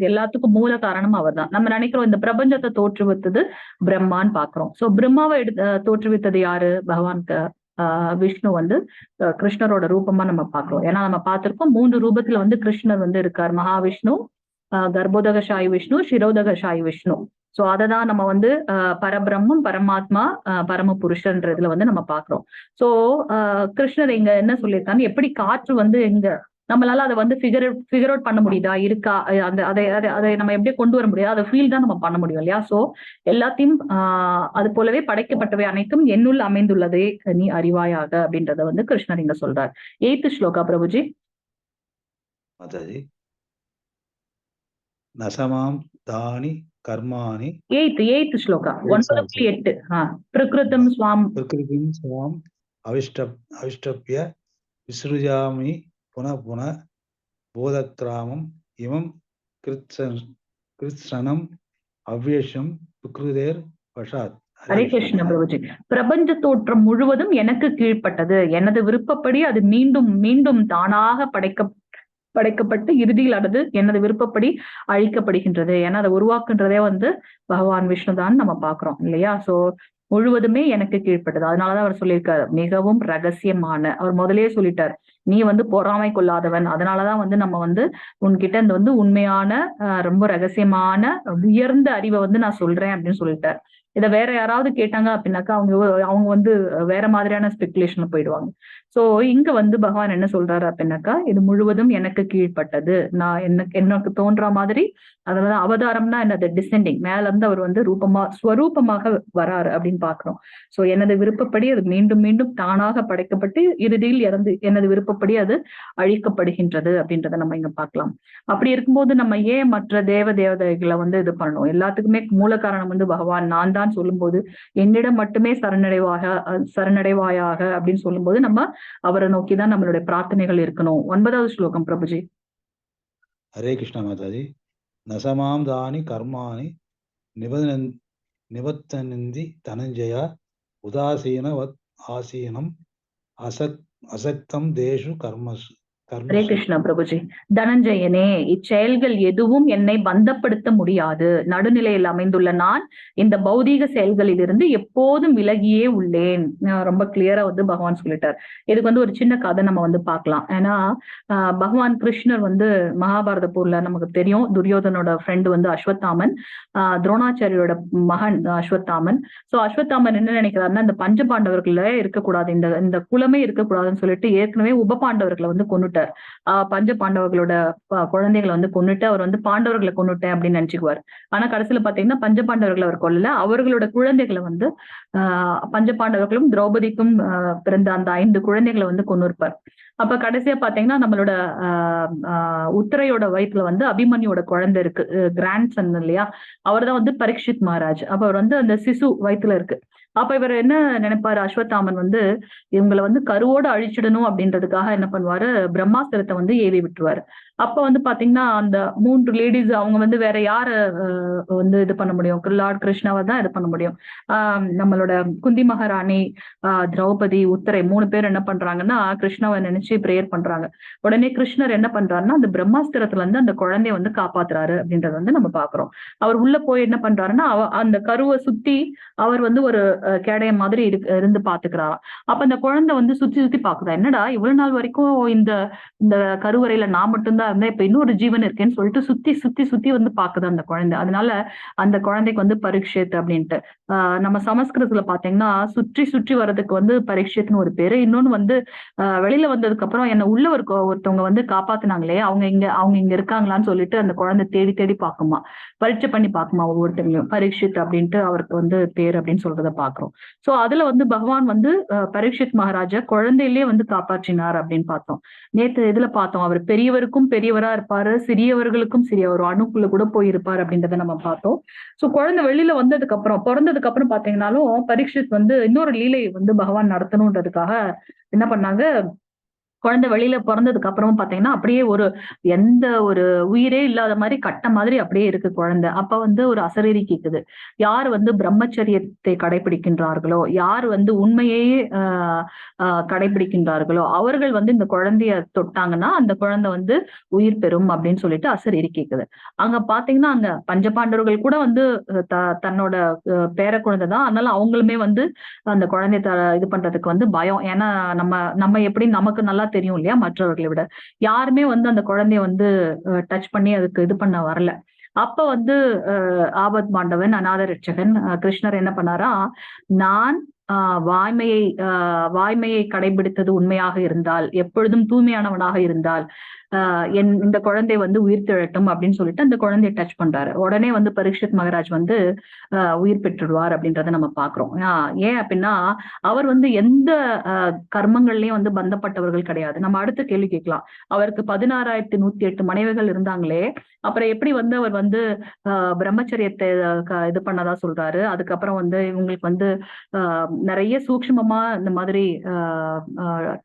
எல்லாத்துக்கும் மூல காரணம் அவர் தான். நம்ம நினைக்கிறோம் இந்த பிரபஞ்சத்தை தோற்றுவித்தது பிரம்மான்னு பாக்குறோம். சோ பிரம்மாவை தோற்றுவித்தது யாரு? பகவான் விஷ்ணு வந்து கிருஷ்ணரோட ரூபமா நம்ம பாக்குறோம். ஏன்னா நம்ம பார்த்திருக்கோம் 3 ரூபத்துல வந்து கிருஷ்ணர் வந்து இருக்கார். மகாவிஷ்ணு, கர்ப்போதகசாயி விஷ்ணு, சிரோதகசாயி விஷ்ணு. சோ அததான் நம்ம வந்து பரபிரம்மம், பரமாத்மா, பரம புருஷன்றதுல வந்து நம்ம பாக்குறோம். சோ கிருஷ்ணர் இங்க என்ன சொல்லியிருக்காங்க, எப்படி காற்று வந்து எங்க நம்மளால அதை வந்து ஃபிகர் அவுட் பண்ண முடியுதா, இருக்கா, அதை நம்ம எப்படியே கொண்டு வர முடியாது, அதை ஃபீல் தான் நம்ம பண்ண முடியும் இல்லையா. சோ எல்லாத்தையும் அது போலவே படைக்கப்பட்டவை அனைத்தும் என்னுள் அமைந்துள்ளதே நீ அறிவாயாக அப்படின்றத வந்து கிருஷ்ணர் இங்க சொல்றார். 8th ஸ்லோகா பிரபுஜி. மாதாஜி. நசமாம் தானி கர்மாணி. எய்த் ஸ்லோகா 9.8. பிரகிருதம் ஸ்வாம் பிரகிருதிம் ஸ்வாம் அவிஷ்டப்ய விஸ்ருஜாமி புன போதக்கிராமம் இமம் கிருத்ஸனம் அவ்யஷம் சுக்ருதேர் வஷாத். ஹரே கிருஷ்ண பிரபுஜி. பிரபஞ்ச தோற்றம் முழுவதும் எனக்கு கீழ்ப்பட்டது. எனது விருப்பப்படி அது மீண்டும் மீண்டும் தானாக படைக்கப்பட்டு இறுதியில் அது எனது விருப்பப்படி அழிக்கப்படுகின்றது. ஏன்னா அதை உருவாக்குன்றதே பகவான் விஷ்ணுதான் நம்ம பாக்குறோம் இல்லையா? சோ முழுவதுமே எனக்கு கீழ்ப்பட்டது. அதனாலதான் அவர் சொல்லியிருக்காரு மிகவும் ரகசியமான. அவர் முதலே சொல்லிட்டார், நீ பொறாமை கொள்ளாதவன், அதனாலதான் நம்ம உன்கிட்ட இந்த உண்மையான ரொம்ப ரகசியமான உயர்ந்த அறிவை நான் சொல்றேன் அப்படின்னு சொல்லிட்டார். இதை வேற யாராவது கேட்டாங்க அப்படின்னாக்கா அவங்க வேற மாதிரியான ஸ்பெகுலேஷன்ல போயிடுவாங்க. சோ இங்க பகவான் என்ன சொல்றாரு அப்படின்னாக்கா, இது முழுவதும் எனக்கு கீழ்ப்பட்டது. நான் எனக்கு தோன்ற மாதிரி, அதாவது அவதாரம்னா என்னது, டிசெண்டிங், மேல இருந்து அவர் ஸ்வரூபமாக வராரு அப்படின்னு பாக்குறோம். சோ எனது விருப்பப்படி அது மீண்டும் மீண்டும் தானாக படைக்கப்பட்டு இறுதியில் எனது விருப்பப்படி அது அழிக்கப்படுகின்றது அப்படின்றத நம்ம இங்க பார்க்கலாம். அப்படி இருக்கும்போது நம்ம ஏன் மற்ற தேவதைகளை இது பண்ணணும்? எல்லாத்துக்குமே மூல காரணம் பகவான் நான் தான் சொல்லும்போது, என்னிடம் மட்டுமே சரணடைவாயாக அப்படின்னு சொல்லும்போது நம்ம அவரை நோக்கிதான் நம்மளுடைய பிரார்த்தனைகள் இருக்கணும். 9வது ஸ்லோகம் பிரபுஜி. ஹரே கிருஷ்ண மாதாஜி. நசமாம் தானி கர்மாணி நிவத்தனந்தி தனஞ்சயா உதாசீன ஆசீனம் அசக்தம் தேஷு கர்மசு. ஹரே கிருஷ்ணா பிரபுஜி. தனஞ்சயனே, இச்செயல்கள் எதுவும் என்னை பந்தப்படுத்த முடியாது. நடுநிலையில் அமைந்துள்ள நான் இந்த பௌதீக செயல்களில் இருந்து எப்போதும் விலகியே உள்ளேன். ரொம்ப கிளியரா பகவான் சொல்லிட்டார். இதுக்கு ஒரு சின்ன கதை நம்ம பார்க்கலாம். ஏன்னா பகவான் கிருஷ்ணர் மகாபாரத போர்ல நமக்கு தெரியும், துரியோதனோட ஃப்ரெண்டு அஸ்வத்தாமன், துரோணாச்சாரியோட மகன் அஸ்வத்தாமன். சோ அஸ்வத்தாமன் என்ன நினைக்கிறாருன்னா, இந்த பஞ்ச பாண்டவர்கள இருக்கக்கூடாது, இந்த குலமே இருக்கக்கூடாதுன்னு சொல்லிட்டு ஏற்கனவே உப பாண்டவர்களை கொண்டுட்டார். பஞ்ச பாண்டவர்களோட குழந்தைகளை கொண்டுட்டு அவர் பாண்டவர்களை கொண்டுட்டேன் அப்படின்னு நினைச்சுக்குவார். ஆனா கடைசியில பாத்தீங்கன்னா பஞ்ச பாண்டவர்களை அவர் கொல்லல, அவர்களோட குழந்தைகளை பஞ்ச பாண்டவர்களும் திரௌபதிக்கும் பிறந்த அந்த 5 குழந்தைகளை கொண்டு இருப்பார். அப்ப கடைசியா பாத்தீங்கன்னா நம்மளோட உத்தரையோட வயிற்றுல அபிமன்யோட குழந்தை இருக்கு, கிராண்ட் சன் இல்லையா, அவர் தான் பரீட்சித் மகாராஜ். அப்ப அவர் அந்த சிசு வயிற்றுல இருக்கு. அப்ப இவர் என்ன நினைப்பாரு, அஸ்வத்தாமன் இவங்களை கருவோட அழிச்சிடணும் அப்படின்றதுக்காக என்ன பண்ணுவாரு, பிரம்மாஸ்திரத்தை ஏவி விட்டுருவாரு. அப்ப பாத்தீங்கன்னா அந்த 3 லேடிஸ் அவங்க வேற யார இது பண்ண முடியும், லார்ட் கிருஷ்ணாவை தான் இது பண்ண முடியும். நம்மளோட குந்தி மகாராணி, திரௌபதி, உத்தரை 3 பேர் என்ன பண்றாங்கன்னா கிருஷ்ணாவை நினைச்சு பிரேயர் பண்றாங்க. உடனே கிருஷ்ணர் என்ன பண்றாருன்னா அந்த பிரம்மாஸ்திரத்துல அந்த குழந்தைய காப்பாத்துறாரு அப்படின்றத நம்ம பாக்குறோம். அவர் உள்ள போய் என்ன பண்றாருன்னா அந்த கருவை சுத்தி அவர் ஒரு கேடயம் மாதிரி இருந்து பாத்துக்கிறாராம். அப்ப அந்த குழந்தை சுத்தி சுத்தி பாக்குதா, என்னடா இவ்வளவு நாள் வரைக்கும் இந்த கருவறையில நான் மட்டும்தான் இருந்தேன், இப்ப இன்னொரு ஜீவன் இருக்கேன்னு சொல்லிட்டு சுத்தி சுத்தி சுத்தி பாக்குது அந்த குழந்தை. அதனால அந்த குழந்தைக்கு பரீட்சித் அப்படின்ட்டு. நம்ம சமஸ்கிருதத்துல பாத்தீங்கன்னா சுற்றி சுற்றி வர்றதுக்கு பரீட்சித்னு ஒரு பேரு. இன்னொன்னு வெளியில வந்ததுக்கு அப்புறம் என்ன உள்ள ஒருத்தவங்க காப்பாத்துனாங்களே, அவங்க இங்க இருக்காங்களான்னு சொல்லிட்டு அந்த குழந்தை தேடி தேடி பாக்குமா, பரீட்சை பண்ணி பாக்குமா ஒவ்வொருத்தவங்களையும். பரீட்சித் அப்படின்ட்டு அவருக்கு பேர் அப்படின்னு சொல்றத பாக்குறோம். சோ அதுல பகவான் பரீட்சித் மகாராஜா குழந்தையிலேயே காப்பாற்றினார் அப்படின்னு பார்த்தோம். நேத்து இதுல பார்த்தோம், அவர் பெரியவருக்கும் பெரியவரா இருப்பாரு, சிறியவர்களுக்கும் சிறியவர், அணுக்குள்ள கூட போயிருப்பார் அப்படின்றத நம்ம பார்த்தோம். சோ குழந்தை வெளியில வந்ததுக்கு அப்புறம், பிறந்ததுக்கு அப்புறம் பாத்தீங்கன்னாலும் பரீட்சித் இன்னொரு லீலை பகவான் நடத்தணுன்றதுக்காக என்ன பண்ணாங்க, குழந்தை வெளியில பிறந்ததுக்கு அப்புறமும் பாத்தீங்கன்னா அப்படியே எந்த ஒரு உயிரே இல்லாத மாதிரி கட்ட மாதிரி அப்படியே இருக்கு குழந்தை. அப்ப ஒரு அசரீரி கேக்குது, யார் பிரம்மச்சரியத்தை கடைபிடிக்கின்றார்களோ, யார் உண்மையே கடைபிடிக்கின்றார்களோ அவர்கள் இந்த குழந்தைய தொட்டாங்கன்னா அந்த குழந்தை உயிர் பெறும் அப்படின்னு சொல்லிட்டு அசரீரி கேக்குது. அங்க பாத்தீங்கன்னா அங்க பஞ்சபாண்டவர்கள் கூட தன்னோட பேர குழந்தை தான், அதனால அவங்களுமே அந்த குழந்தைய இது பண்றதுக்கு பயம். ஏன்னா நம்ம எப்படி நமக்கு நல்லா தெரியும் இல்லையா, மற்றவர்களை விட யாருமே அந்த குழந்தைய டச் பண்ணி அதுக்கு இது பண்ண வரல. அப்ப ஆபத் பாண்டவன், அநாத ரட்சகன் கிருஷ்ணர் என்ன பண்ணாரா, நான் வாய்மையை கடைபிடித்தது உண்மையாக இருந்தால், எப்பொழுதும் தூய்மையானவனாக இருந்தால், இந்த குழந்தை வந்து உயிர் திழட்டும் அப்படின்னு சொல்லிட்டு அந்த குழந்தைய டச் பண்றாரு. உடனே வந்து பரீட்சித் மகாராஜ் வந்து உயிர் பெற்றுடுவார் அப்படின்றத நம்ம பாக்குறோம். ஏன் அப்படின்னா அவர் வந்து எந்த கர்மங்கள்லயும் வந்து பந்தப்பட்டவர்கள் கிடையாது. நம்ம அடுத்த கேள்வி கேட்கலாம், அவருக்கு 16,108 மனைவிகள் இருந்தாங்களே, அப்புறம் எப்படி வந்து அவர் வந்து பிரம்மச்சரியத்தை இது பண்ணதா சொல்றாரு. அதுக்கப்புறம் வந்து இவங்களுக்கு வந்து நிறைய சூக்ஷ்மமா இந்த மாதிரி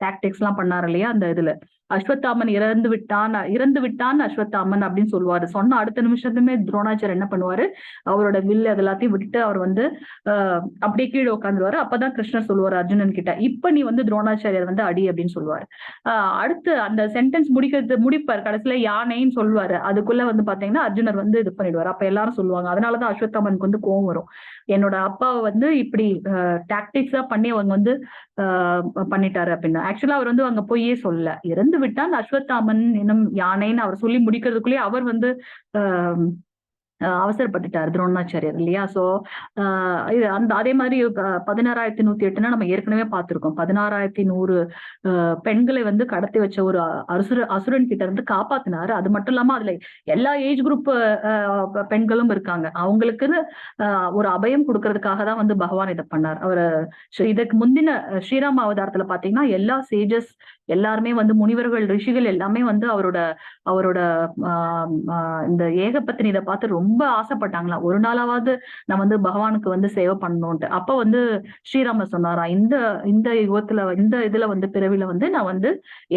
டாக்டிக்ஸ் எல்லாம் பண்ணாரு இல்லையா அந்த இதுல. அஸ்வத்தாமன் இறந்து விட்டான் அஸ்வத்தாமன் அப்படின்னு சொல்லுவாரு. சொன்ன அடுத்த நிமிஷத்துமே துரோணாச்சாரியர் என்ன பண்ணுவாரு, அவரோட வில் அது எல்லாத்தையும் விட்டுட்டு அவர் வந்து அப்படியே கீழே உட்காந்துருவாரு. அப்பதான் கிருஷ்ணர் சொல்லுவாரு அர்ஜுனன் கிட்ட, இப்ப நீ வந்து துரோணாச்சாரியர் வந்து அடி அப்படின்னு சொல்லுவாரு. அடுத்து அந்த சென்டென்ஸ் முடிப்பார், கடைசியில யானைன்னு சொல்லுவாரு. அதுக்குள்ள வந்து பாத்தீங்கன்னா அர்ஜுனர் வந்து இது பண்ணிடுவாரு. அப்ப எல்லாரும் சொல்லுவாங்க, அதனாலதான் அஸ்வத்தாமனுக்கு வந்து கோவம் வரும். என்னோட அப்பாவை வந்து இப்படி டாக்டிக்ஸா பண்ணி அவங்க வந்து பண்ணிட்டாரு அப்படின்னு. ஆக்சுவலா அவர் வந்து அங்க போயே சொல்ல, இறந்து விட்டான் அஸ்வத்தாமன் என்னும் யானைன்னு அவர் சொல்லி முடிக்கிறதுக்குள்ளேயே அவர் வந்து அவசரப்பட்டுட்டார் துரோணாச்சாரியர் இல்லையா. சோ இது அந்த அதே மாதிரி 16,108 நம்ம ஏற்கனவே பார்த்திருக்கோம். 16,100 பெண்களை வந்து கடத்தி வச்ச ஒரு அசுரன் கிட்ட இருந்து காப்பாத்தினாரு. அது மட்டும் இல்லாம அதுல எல்லா ஏஜ் குரூப் பெண்களும் இருக்காங்க. அவங்களுக்குன்னு ஒரு அபயம் கொடுக்கறதுக்காக தான் வந்து பகவான் இதை பண்ணார். அவர் இதுக்கு முந்தின ஸ்ரீராம அவதாரத்துல பாத்தீங்கன்னா எல்லா சேஜஸ் எல்லாருமே வந்து முனிவர்கள் ரிஷிகள் எல்லாமே வந்து அவரோட இந்த ஏகபத்தினி இதை பார்த்து ரொம்ப ஆசைப்பட்டாங்களா, ஒரு நாளாவது நான் வந்து பகவானுக்கு வந்து சேவை பண்ணணும்ட்டு. அப்ப வந்து ஸ்ரீராமர் சொன்னாரா, இந்த யுகத்துல இந்த இதுல வந்து பிறவில வந்து நான் வந்து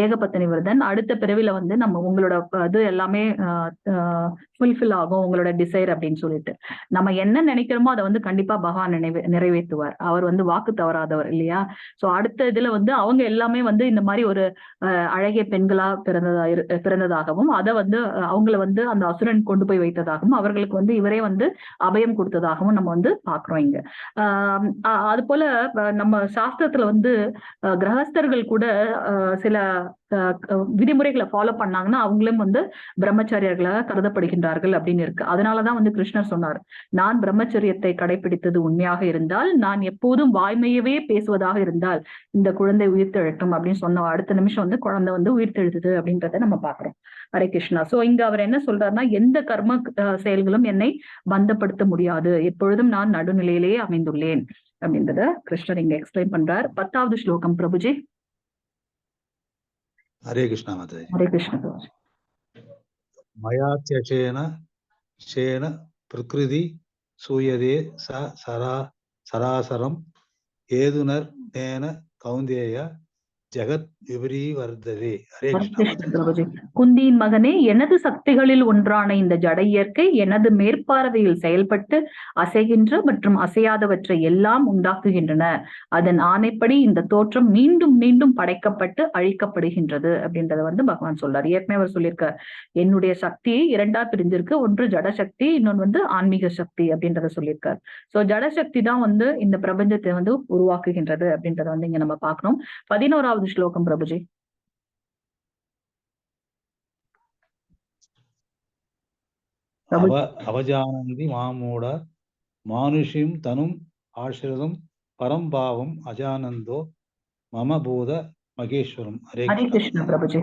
ஏகபத்தினி விரதன், அடுத்த பிறவில வந்து நம்ம உங்களோட இது எல்லாமே ஃபுல்ஃபில் ஆகும் உங்களோட டிசைர் அப்படின்னு சொல்லிட்டு. நம்ம என்ன நினைக்கிறோமோ அதை வந்து கண்டிப்பா பகவான் நிறைவேற்றுவார். அவர் வந்து வாக்கு தவறாதவர் இல்லையா. சோ அடுத்த இதுல வந்து அவங்க எல்லாமே வந்து இந்த மாதிரி ஒரு அழகிய பெண்களா பிறந்ததாகவும் அதை வந்து அவங்கள வந்து அந்த அசுரன் கொண்டு போய் வைத்ததாகவும் அவர்களுக்கு வந்து இவரே வந்து அபயம் கொடுத்ததாகவும் நம்ம வந்து பாக்குறோம் இங்க. அது போல நம்ம சாஸ்திரத்துல வந்து கிரகஸ்தர்கள் கூட சில விதிமுறைகளை ஃபாலோ பண்ணாங்கன்னா அவங்களும் வந்து பிரம்மச்சாரியர்களாக கருதப்படுகின்றார்கள் அப்படின்னு இருக்கு. அதனாலதான் வந்து கிருஷ்ணர் சொன்னார், நான் பிரம்மச்சரியத்தை கடைபிடித்தது உண்மையாக இருந்தால், நான் எப்போதும் வாய்மையவே பேசுவதாக இருந்தால் இந்த குழந்தை உயிர்த்தெழட்டும் அப்படின்னு சொன்ன அடுத்த நிமிஷம் வந்து குழந்தை வந்து உயிர்த்தெழுதுது அப்படின்றத நம்ம பாக்குறோம். ஹரே கிருஷ்ணா. சோ இங்க அவர் என்ன சொல்றாருன்னா, எந்த கர்ம செயல்களும் என்னை பந்தப்படுத்த முடியாது, எப்பொழுதும் நான் நடுநிலையிலேயே அமைந்துள்ளேன் அப்படின்றத கிருஷ்ணர் இங்க எக்ஸ்பிளைன் பண்றார். 10வது ஸ்லோகம் பிரபுஜி. ஹரே கிருஷ்ணா மாதாஜி. ஹரே கிருஷ்ணா பிரபுஜி. மயாத்யசேன பிரகிருதி சூயதே சராசரம் ஏதுனர் நேன கௌந்தேய ஜெகத் விபரீவர்ததே. ஹரே கிருஷ்ணா. குந்தியின் மகனே, எனது சக்திகளில் ஒன்றான இந்த ஜட இயற்கை எனது மேற்பார்வையில் செயல்பட்டு அசைகின்ற மற்றும் அசையாதவற்றை எல்லாம் உண்டாக்குகின்றன. அதன் ஆணைப்படி இந்த தோற்றம் மீண்டும் மீண்டும் படைக்கப்பட்டு அழிக்கப்படுகின்றது அப்படின்றத வந்து பகவான் சொல்றார். ஏற்கனவே அவர் சொல்லியிருக்கார், என்னுடைய சக்தி இரண்டா பிரிஞ்சிருக்கு, ஒன்று ஜடசக்தி, இன்னொன்று வந்து ஆன்மீக சக்தி அப்படின்றத சொல்லியிருக்கார். சோ ஜடசக்தி தான் வந்து இந்த பிரபஞ்சத்தை வந்து உருவாக்குகின்றது அப்படின்றத வந்து இங்க நம்ம பார்க்கணும். 11வது ஸ்லோகம் பிரபுஜி. அவஜானந்தி மாமூட மானுஷிம் தனும் ஆசிரதம் பரம்பாவம் அஜானந்தோ மம பூத மகேஸ்வரம். ஹரே கிருஷ்ண பிரபுஜி.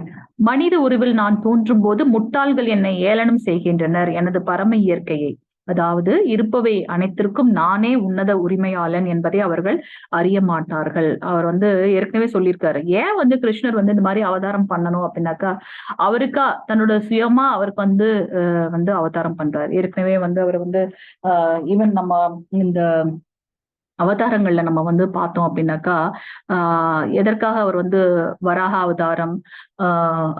மனித உருவில் நான் தோன்றும் போது முட்டாள்கள் என்னை ஏளனம் செய்கின்றனர் எனது பரம இயற்கையை, அதாவது இருப்பவை அனைத்திற்கும் நானே உன்னத உரிமையாளன் என்பதை அவர்கள் அறிய மாட்டார்கள். அவர் வந்து ஏற்கனவே சொல்லியிருக்காரு, ஏன் வந்து கிருஷ்ணர் வந்து இந்த மாதிரி அவதாரம் பண்ணணும் அப்படின்னாக்கா, அவருக்கா தன்னோட சுயமா அவருக்கு வந்து வந்து அவதாரம் பண்றாரு. ஏற்கனவே வந்து அவர் வந்து ஈவன் நம்ம இந்த அவதாரங்கள்ல நம்ம வந்து பார்த்தோம் அப்படின்னாக்கா, எதற்காக அவர் வந்து வராக அவதாரம்,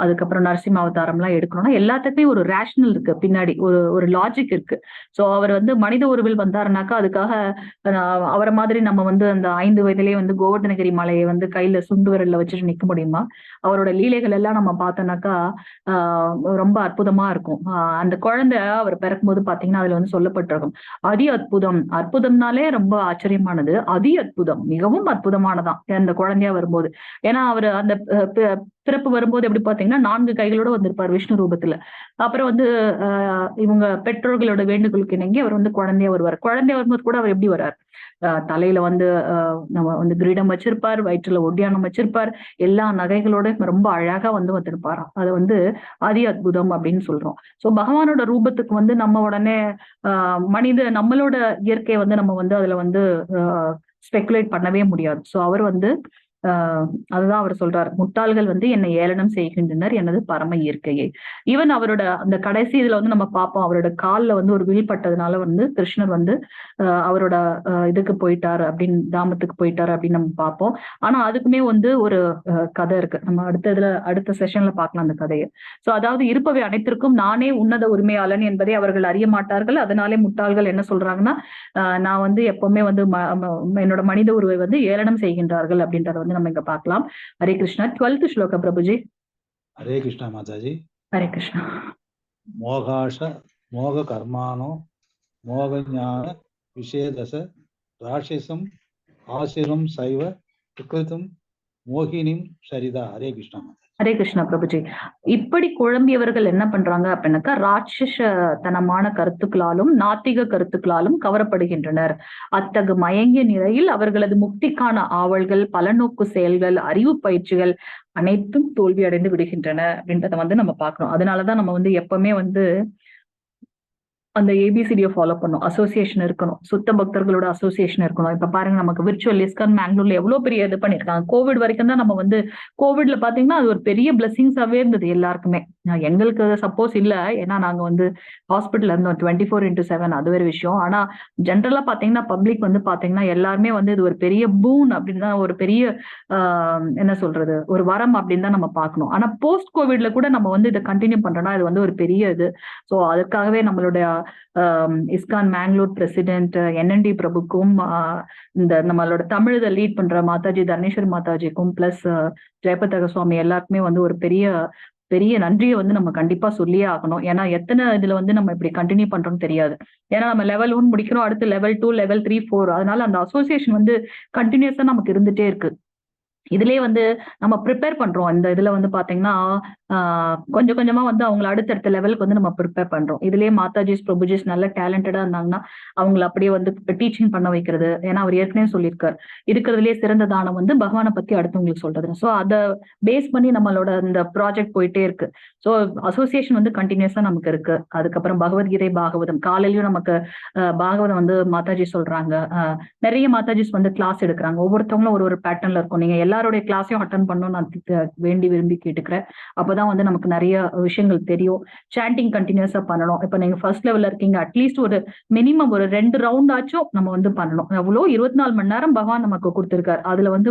அதுக்கப்புறம் நரசிம்ம அவதாரம் எல்லாம் எடுக்கணும்னா எல்லாத்துக்குமே ஒரு ரேஷனல் இருக்கு, பின்னாடி ஒரு லாஜிக் இருக்கு. சோ அவர் வந்து மனித உருவில் வந்தாருனாக்கா அதுக்காக அவரை மாதிரி நம்ம வந்து அந்த 5 வயதிலேயே வந்து கோவர்தனகிரி மலையை வந்து கையில சுண்டு விரல்ல வச்சுட்டு நிக்க முடியுமா? அவரோட லீலைகள் எல்லாம் நம்ம பார்த்தோம்னாக்கா ரொம்ப அற்புதமா இருக்கும். அந்த குழந்தை அவர் பிறக்கும்போது பாத்தீங்கன்னா அதுல வந்து சொல்லப்பட்டிருக்கும், அதி அற்புதம். அற்புதம்னாலே ரொம்ப ஆச்சரியமானது, அதி அற்புதம் மிகவும் அற்புதமானதான் அந்த குழந்தையா வரும்போது. ஏன்னா அவர் அந்த பிறப்பு வரும்போது எப்படி பாத்தீங்கன்னா 4 கைகளோட வந்திருப்பார் விஷ்ணு ரூபத்துல. அப்புறம் வந்து இவங்க பெற்றோர்களோட வேண்டுகோளுக்கு இணங்கி அவர் வந்து குழந்தையா வருவார். குழந்தையா வரும்போது கூட அவர் எப்படி வர்றார்? தலையில வந்து நம்ம வந்து கிரீடம் வச்சிருப்பார், வயிற்றுல ஒட்டியானம் வச்சிருப்பார், எல்லா நகைகளோட ரொம்ப அழகா வந்து வந்திருப்பாராம். அது வந்து அதி அற்புதம் அப்படின்னு சொல்றோம். சோ பகவானோட ரூபத்துக்கு வந்து நம்ம உடனே நம்மளோட இயற்கையை வந்து நம்ம வந்து அதுல வந்து ஸ்பெகுலேட் பண்ணவே முடியாது. சோ அவர் வந்து அதுதான் அவர் சொல்றார், முட்டாள்கள் வந்து என்னை ஏளனம் செய்கின்றனர் எனது பரம இயற்கையை. ஈவன் அவரோட அந்த கடைசி இதுல வந்து நம்ம பார்ப்போம், அவரோட கால்ல வந்து ஒரு வில் பட்டதுனால வந்து கிருஷ்ணர் வந்து அவரோட இதுக்கு போயிட்டாரு அப்படின்னு, தாமத்துக்கு போயிட்டாரு அப்படின்னு நம்ம பார்ப்போம். ஆனா அதுக்குமே வந்து ஒரு கதை இருக்கு. நம்ம அடுத்த செஷன்ல பார்க்கலாம் அந்த கதையை. சோ அதாவது இருப்பவை அனைத்திற்கும் நானே உன்னத உரிமையாளன் என்பதை அவர்கள் அறிய மாட்டார்கள். அதனாலே முட்டாள்கள் என்ன சொல்றாங்கன்னா, நான் வந்து எப்பவுமே வந்து என்னோட மனித உருவை வந்து ஏளனம் செய்கின்றார்கள் அப்படின்றத வந்து நம்ம இங்க பார்க்கலாம். ஹரே கிருஷ்ணா. 12th ஸ்லோகம் பிரபுஜி. ஹரே கிருஷ்ணா மாதாஜி. ஹரே கிருஷ்ணா. மோகாஷ மோக கர்மானோ மோக ஞான விஷேதச ராட்சசம் ஆசிரம் சைவ சுகிருதம் மோகினிம் சரிதா. ஹரே கிருஷ்ணா. ஹரே கிருஷ்ணா பிரபுஜி. இப்படி குழம்பியவர்கள் என்ன பண்றாங்க அப்படின்னாக்கா ராட்சசத்தனமான கருத்துக்களாலும் நாத்திக கருத்துக்களாலும் கவரப்படுகின்றனர். அத்தகு மயங்கிய நிலையில் அவர்களது முக்திக்கான ஆவல்கள், பலநோக்கு செயல்கள், அறிவு பயிற்சிகள் அனைத்தும் தோல்வி அடைந்து விடுகின்றன அப்படின்றத வந்து நம்ம பார்க்கணும். அதனாலதான் நம்ம வந்து எப்பவுமே வந்து அந்த ஏபிசிடியை ஃபாலோ பண்ணும். அசோசியேஷன் இருக்கணும், சுத்த பக்தர்களோட அசோசியேஷன் இருக்கணும். இப்ப பாருங்க, நமக்கு விர்ச்சுவல் இஸ்கான் மேங்களூர்ல எவ்வளவு பெரிய இது பண்ணிருக்காங்க. கோவிட் வரைக்கும் தான் நம்ம வந்து கோவிட்ல பாத்தீங்கன்னா அது ஒரு பெரிய பிளெஸிங்ஸாவே இருந்தது எல்லாருக்குமே. எங்களுக்கு சப்போஸ் இல்ல, ஏன்னா நாங்க வந்து ஹாஸ்பிட்டல் இருந்தோம் 24/7, அது வேற விஷயம். ஆனா ஜென்ரலா பாத்தீங்கன்னா பப்ளிக் வந்து பாத்தீங்கன்னா எல்லாருமே வந்து இது ஒரு பெரிய பூன் அப்படின்னு தான், ஒரு பெரிய என்ன சொல்றது, ஒரு வரம் அப்படின்னு தான் நம்ம பார்க்கணும். ஆனா போஸ்ட் கோவிட்ல கூட நம்ம வந்து இதை கண்டினியூ பண்றோம்னா இது வந்து ஒரு பெரிய இது. சோ அதுக்காகவே நம்மளுடைய இஸ்கான் மேங்களூர் பிரசிடென்ட் NND பிரபுக்கும், இந்த நம்மளோட தமிழ் இதை லீட் பண்ற மாதாஜி தர்ணேஸ்வரி மாதாஜிக்கும், பிளஸ் ஜெயபதக சுவாமி எல்லாருக்குமே வந்து ஒரு பெரிய நன்றியை வந்து நம்ம கண்டிப்பா சொல்லியே ஆகணும். ஏன்னா எத்தனை இதுல வந்து நம்ம இப்படி கண்டினியூ பண்றோம்னு தெரியாது. ஏன்னா நம்ம level 1 முடிக்கிறோம், அடுத்து level 2, level 3, 4. அதனால அந்த அசோசியேஷன் வந்து கண்டினியூஸா நமக்கு இருந்துட்டே இருக்கு. இதுலயே வந்து நம்ம ப்ரிப்பேர் பண்றோம். இந்த இதுல வந்து பாத்தீங்கன்னா கொஞ்சம் கொஞ்சமா வந்து அவங்களை அடுத்தடுத்த லெவலுக்கு வந்து நம்ம ப்ரிப்பேர் பண்றோம். இதுலயே மாதாஜிஸ் பிரபுஜிஸ் நல்ல டேலண்டடா இருந்தாங்கன்னா அவங்களை அப்படியே வந்து டீச்சிங் பண்ண வைக்கிறது. ஏன்னா அவர் ஏற்கனவே சொல்லியிருக்காரு, இருக்கிறதுலயே சிறந்த தானம் வந்து பகவானை பத்தி அடுத்தவங்களுக்கு சொல்றது. ஸோ அதை பேஸ் பண்ணி நம்மளோட இந்த ப்ராஜெக்ட் போயிட்டே இருக்கு. ஸோ அசோசியேஷன் வந்து கண்டினியூஸா நமக்கு இருக்கு. அதுக்கப்புறம் பகவத்கீதை பாகவதம் காலையிலயும் நமக்கு பாகவதம் வந்து மாதாஜி சொல்றாங்க. நிறைய மாதாஜிஸ் வந்து கிளாஸ் எடுக்கிறாங்க. ஒவ்வொருத்தவங்களும் ஒரு பேட்டர்ன்ல இருக்கும். நீங்க எல்லாருடைய கிளாஸையும் அட்டன் பண்ணணும் நான் வேண்டி விரும்பி கேட்டுக்கிறேன். அப்பதான் வந்து நமக்கு நிறைய விஷயங்கள் தெரியும். சாண்டிங் கண்டினியூஸா பண்ணணும். இப்ப நீங்க ஃபர்ஸ்ட் லெவல்ல இருக்கீங்க, அட்லீஸ்ட் ஒரு மினிமம் ஒரு 2 ரவுண்ட் ஆச்சும் நம்ம வந்து பண்ணணும். அவ்வளோ 24 மணி நேரம் பகவான் நமக்கு கொடுத்திருக்காரு. அதுல வந்து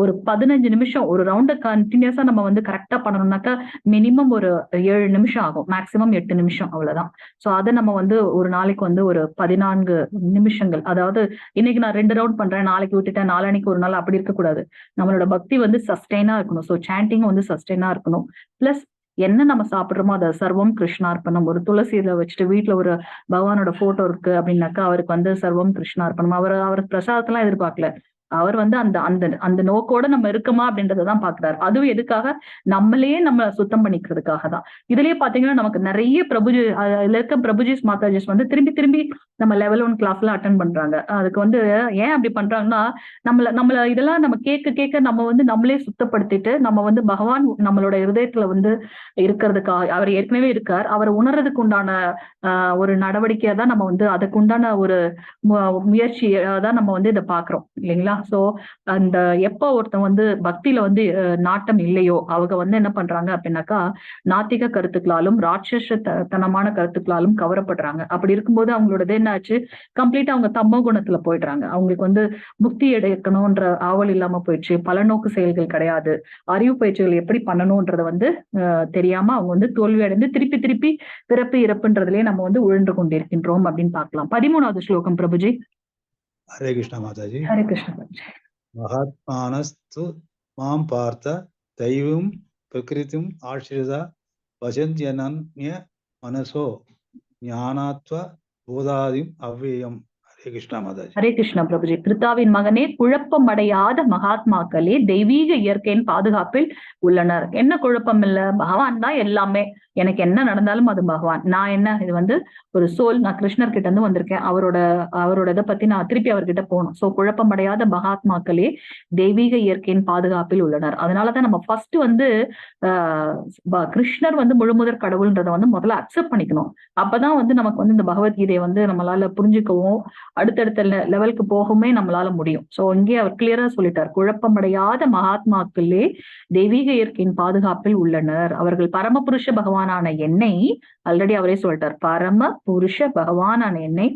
ஒரு 15 நிமிஷம் ஒரு ரவுண்டை கண்டினியூஸா நம்ம வந்து கரெக்டா பண்ணணும்னாக்கா மினிமம் ஒரு 7 நிமிஷம் ஆகும், மேக்சிமம் 8 நிமிஷம், அவ்வளவுதான். சோ அதை நம்ம வந்து ஒரு நாளைக்கு வந்து ஒரு 14 நிமிஷங்கள், அதாவது இன்னைக்கு நான் 2 ரவுண்ட் பண்றேன், நாளைக்கு விட்டுட்டேன், நாளைக்கு ஒரு நாள், அப்படி இருக்கக்கூடாது. நம்மளோட பக்தி வந்து சஸ்டெயினா இருக்கணும். ஸோ சாண்டிங் வந்து சஸ்டெயினா இருக்கணும். பிளஸ் என்ன நம்ம சாப்பிடுறோமோ அதை சர்வம் கிருஷ்ணார்ப்பணம். ஒரு துளசியில வச்சுட்டு வீட்டுல ஒரு பகவானோட போட்டோ இருக்கு அப்படின்னாக்கா அவருக்கு வந்து சர்வம் கிருஷ்ணார்ப்பணம். அவர் பிரசாதத்தெல்லாம் எதிர்பார்க்கல. அவர் வந்து அந்த அந்த அந்த நோக்கோட நம்ம இருக்கமா அப்படின்றதான் பாக்குறாரு. அதுவும் எதுக்காக? நம்மளையே நம்ம சுத்தம் பண்ணிக்கிறதுக்காக தான். இதுலயே பாத்தீங்கன்னா நமக்கு நிறைய இதுல இருக்க பிரபுஜிஸ் மாதாஜிஸ் வந்து திரும்பி நம்ம level 1 கிளாஸ்ல அட்டன் பண்றாங்க. அதுக்கு வந்து ஏன் அப்படி பண்றாங்கன்னா, நம்மள இதெல்லாம் நம்ம கேட்க நம்ம வந்து நம்மளே சுத்தப்படுத்திட்டு நம்ம வந்து பகவான் நம்மளோட இருதயத்துல வந்து இருக்கிறதுக்காக, அவர் ஏற்கனவே இருக்கார், அவரை உணர்றதுக்கு உண்டான ஒரு நடவடிக்கையா தான் நம்ம வந்து அதுக்கு உண்டான ஒரு முயற்சியா தான் நம்ம வந்து இதை பாக்குறோம் இல்லைங்களா? சோ அந்த எப்ப ஒருத்தன் வந்து பக்தியில வந்து நாட்டம் இல்லையோ அவங்க வந்து என்ன பண்றாங்க அப்படின்னாக்கா நாத்திக கருத்துக்களாலும் ராட்சசத்தனமான கருத்துக்களாலும் கவரப்படுறாங்க. அப்படி இருக்கும்போது அவங்களோட என்ன ஆச்சு, கம்ப்ளீட்டா அவங்க தமோ குணத்துல போயிடுறாங்க. அவங்களுக்கு வந்து முக்தி எடுக்கணும்ன்ற ஆவல் இல்லாம போயிடுச்சு, பலநோக்கு செயல்கள் கிடையாது, அறிவு பயிற்சிகள் எப்படி பண்ணணும்ன்றத வந்து தெரியாம அவங்க வந்து தோல்வி அடைந்து திருப்பி பிறப்பு இறப்புன்றதுலயே நம்ம வந்து உழன்று கொண்டிருக்கின்றோம் அப்படின்னு பார்க்கலாம். 13வது ஸ்லோகம் பிரபுஜி. ஹரே கிருஷ்ணா மாதாஜி. ஹரே கிருஷ்ணா. மகாத்மானஸ்து மாம் பார்த்த தெய்வம் பிரகிருதிம் ஆசிரிதா வசந்த்யனன்ய மனசோ ஞானாத்வ பூதாதிம் அவ்வியம். ஹரே ஹரே கிருஷ்ணா மாதாஜி. ஹரே கிருஷ்ணா பிரபுஜி. கிருத்தாவின் மகனே, குழப்பமடையாத மகாத்மாக்களே தெய்வீக இயற்கையின் பாதுகாப்பில் உள்ளனர். என்ன குழப்பம் இல்ல, பகவான் தான் எல்லாமே. எனக்கு என்ன நடந்தாலும் அது பகவான். நான் என்ன, இது வந்து ஒரு சோல், நான் கிருஷ்ணர் கிட்ட இருந்து வந்திருக்கேன். அவரோட இதை பத்தி நான் திருப்பி அவர்கிட்ட போகணும். சோ குழப்பமடையாத மகாத்மாக்களே தெய்வீக இயற்கையின் பாதுகாப்பில் உள்ளனர். அதனாலதான் நம்ம ஃபர்ஸ்ட் வந்து கிருஷ்ணர் வந்து முழுமுதற் கடவுள்ன்றதை வந்து முதல்ல அக்செப்ட் பண்ணிக்கணும். அப்பதான் வந்து நமக்கு வந்து இந்த பகவத்கீதையை வந்து நம்மளால புரிஞ்சுக்கவும் அடுத்தடுத்த லெவலுக்கு போகவுமே நம்மளால முடியும். சோ இங்கே அவர் கிளியரா சொல்லிட்டார், குழப்பமடையாத மகாத்மாக்களே தெய்வீக இயற்கையின் பாதுகாப்பில் உள்ளனர். அவர்கள் பரமபுருஷ பகவானான என்னை, ஆல்ரெடி அவரே சொல்லிட்டார், பரம புருஷ பகவானான என்னை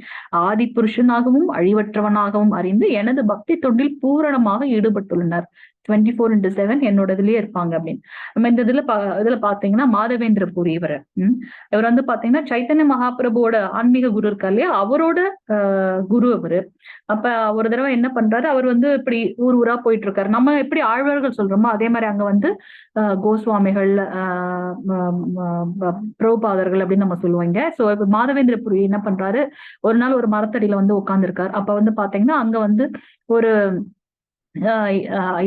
ஆதி புருஷனாகவும் அழிவற்றவனாகவும் அறிந்து எனது பக்தி தொண்டில் பூரணமாக ஈடுபட்டுள்ளனர். 24/7 என்னோட இதுலயே இருப்பாங்க அப்படின்னு. நம்ம இந்த இதுல பாத்தீங்கன்னா மாதவேந்திர பூரி இவர் வந்து பாத்தீங்கன்னா சைத்தன்ய மகாபிரபுவோட ஆன்மீக குரு இருக்கா இல்லையா, அவரோட குரு அவரு. அப்ப ஒரு தடவை என்ன பண்றாரு, அவர் வந்து இப்படி ஊர் ஊரா போயிட்டு இருக்காரு. நம்ம எப்படி ஆழ்வார்கள் சொல்றோமோ அதே மாதிரி அங்க வந்து கோஸ்வாமிகள், பிரபுபாதர்கள் அப்படின்னு நம்ம சொல்லுவாங்க. சோ மாதவேந்திர பூரி என்ன பண்றாரு, ஒரு நாள் ஒரு மரத்தடியில வந்து உட்கார்ந்துருக்காரு. அப்ப வந்து பாத்தீங்கன்னா அங்க வந்து ஒரு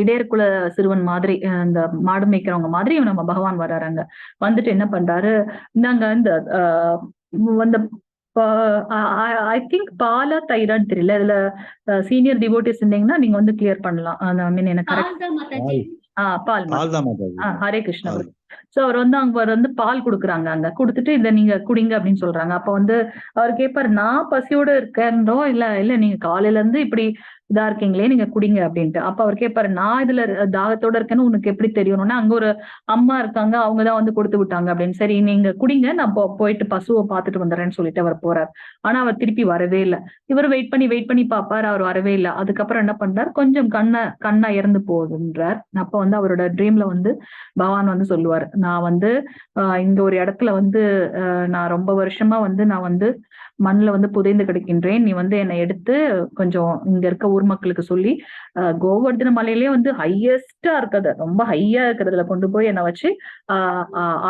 இடையர்குல சிறுவன் மாதிரி, இந்த மாடு மேய்க்கிறவங்க மாதிரி நம்ம பகவான் வர்றாங்க. வந்துட்டு என்ன பண்றாரு, இந்தாங்க இந்த அந்த ஐ திங்க் பாலா தைரான்னு தெரியல, இதுல சீனியர் டிவோட்டிஸ் இருந்தீங்கன்னா நீங்க வந்து கிளியர் பண்ணலாம். ஐ மீன் எனக்கு பால் ஹரே கிருஷ்ணா. சோ அவர் வந்து அங்க வந்து பால் குடுக்குறாங்க. அங்க குடுத்துட்டு இதை நீங்க குடிங்க அப்படின்னு சொல்றாங்க. அப்ப வந்து அவர் கேட்பாரு, நான் பசியோட இருக்கேன்றோ இல்ல நீங்க காலையில இருந்து இப்படி இதா இருக்கீங்களே, நீங்க குடிங்க அப்படின்ட்டு. அப்ப அவர் கேட்பாரு, நான் இதுல தாகத்தோட இருக்கேன்னு உனக்கு எப்படி தெரியணும்னா, அங்க ஒரு அம்மா இருக்காங்க, அவங்கதான் வந்து கொடுத்து விட்டாங்க அப்படின்னு. சரி நீங்க குடிங்க, நான் போயிட்டு பசுவை பார்த்துட்டு வந்துடுறேன்னு சொல்லிட்டு அவர் போறார். ஆனா அவர் திருப்பி வரவே இல்லை. இவர் வெயிட் பண்ணி பாப்பாரு, அவர் வரவே இல்லை. அதுக்கப்புறம் என்ன பண்றாரு, கொஞ்சம் கண்ணா இறந்து போகுதுன்றார். அப்ப வந்து அவரோட ட்ரீம்ல வந்து பகவான் வந்து சொல்லுவார், நான் வந்து இங்க ஒரு இடத்துல வந்து நான் ரொம்ப வருஷமா வந்து நான் வந்து மண்ணுல வந்து புதைந்து கிடக்கின்றேன். நீ வந்து என்னை எடுத்து கொஞ்சம் இங்க இருக்க ஊர் மக்களுக்கு சொல்லி கோவர்தன மலையிலேயே வந்து ஹையஸ்டா இருக்கிறது, ரொம்ப ஹையா இருக்கிறதுல கொண்டு போய் என்னை வச்சு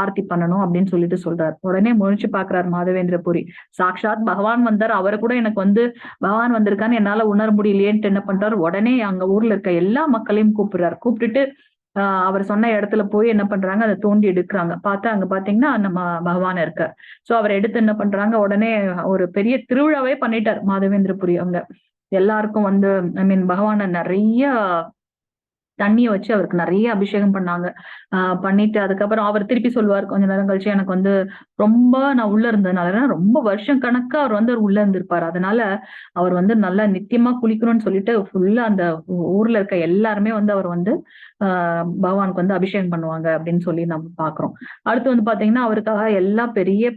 ஆர்த்தி பண்ணணும் அப்படின்னு சொல்லிட்டு சொல்றாரு. உடனே முழிச்சு பாக்குறாரு மாதவேந்திர பூரி. சாக்ஷாத் பகவான் வந்தார், அவரை கூட எனக்கு வந்து பகவான் வந்திருக்கான்னு என்னால உணர முடியலையேன்ட்டு என்ன பண்றாரு, உடனே அங்க ஊர்ல இருக்க எல்லா மக்களையும் கூப்பிடுறாரு. கூப்பிட்டுட்டு அவர் சொன்ன இடத்துல போய் என்ன பண்றாங்க, அதை தோண்டி எடுக்கிறாங்க. பார்த்தா அங்க பாத்தீங்கன்னா நம்ம பகவான் இருக்கார். சோ அவர் எடுத்து என்ன பண்றாங்க, உடனே ஒரு பெரிய திருவிழாவே பண்ணிட்டார் மாதவேந்திர பூரி. அங்க எல்லாருக்கும் வந்து ஐ மீன் பகவான நிறைய தண்ணிய வச்சு அவருக்கு நிறைய அபிஷேகம் பண்ணாங்க. பண்ணிட்டு அதுக்கப்புறம் அவர் திருப்பி சொல்லுவார் கொஞ்ச நேரம் கழிச்சு, எனக்கு வந்து ரொம்ப நான் உள்ள இருந்ததுனால, ரொம்ப வருஷம் கணக்கா அவர் வந்து உள்ள இருந்திருப்பாரு. அதனால அவர் வந்து நல்லா நித்தியமா குளிக்கணும்னு சொல்லிட்டு ஃபுல்லா அந்த ஊர்ல இருக்க எல்லாருமே வந்து அவர் வந்து பகவானுக்கு வந்து அபிஷேகம் பண்ணுவாங்க அப்படின்னு சொல்லி நம்ம பாக்குறோம். அடுத்து வந்து பாத்தீங்கன்னா அவருக்காக எல்லா பெரிய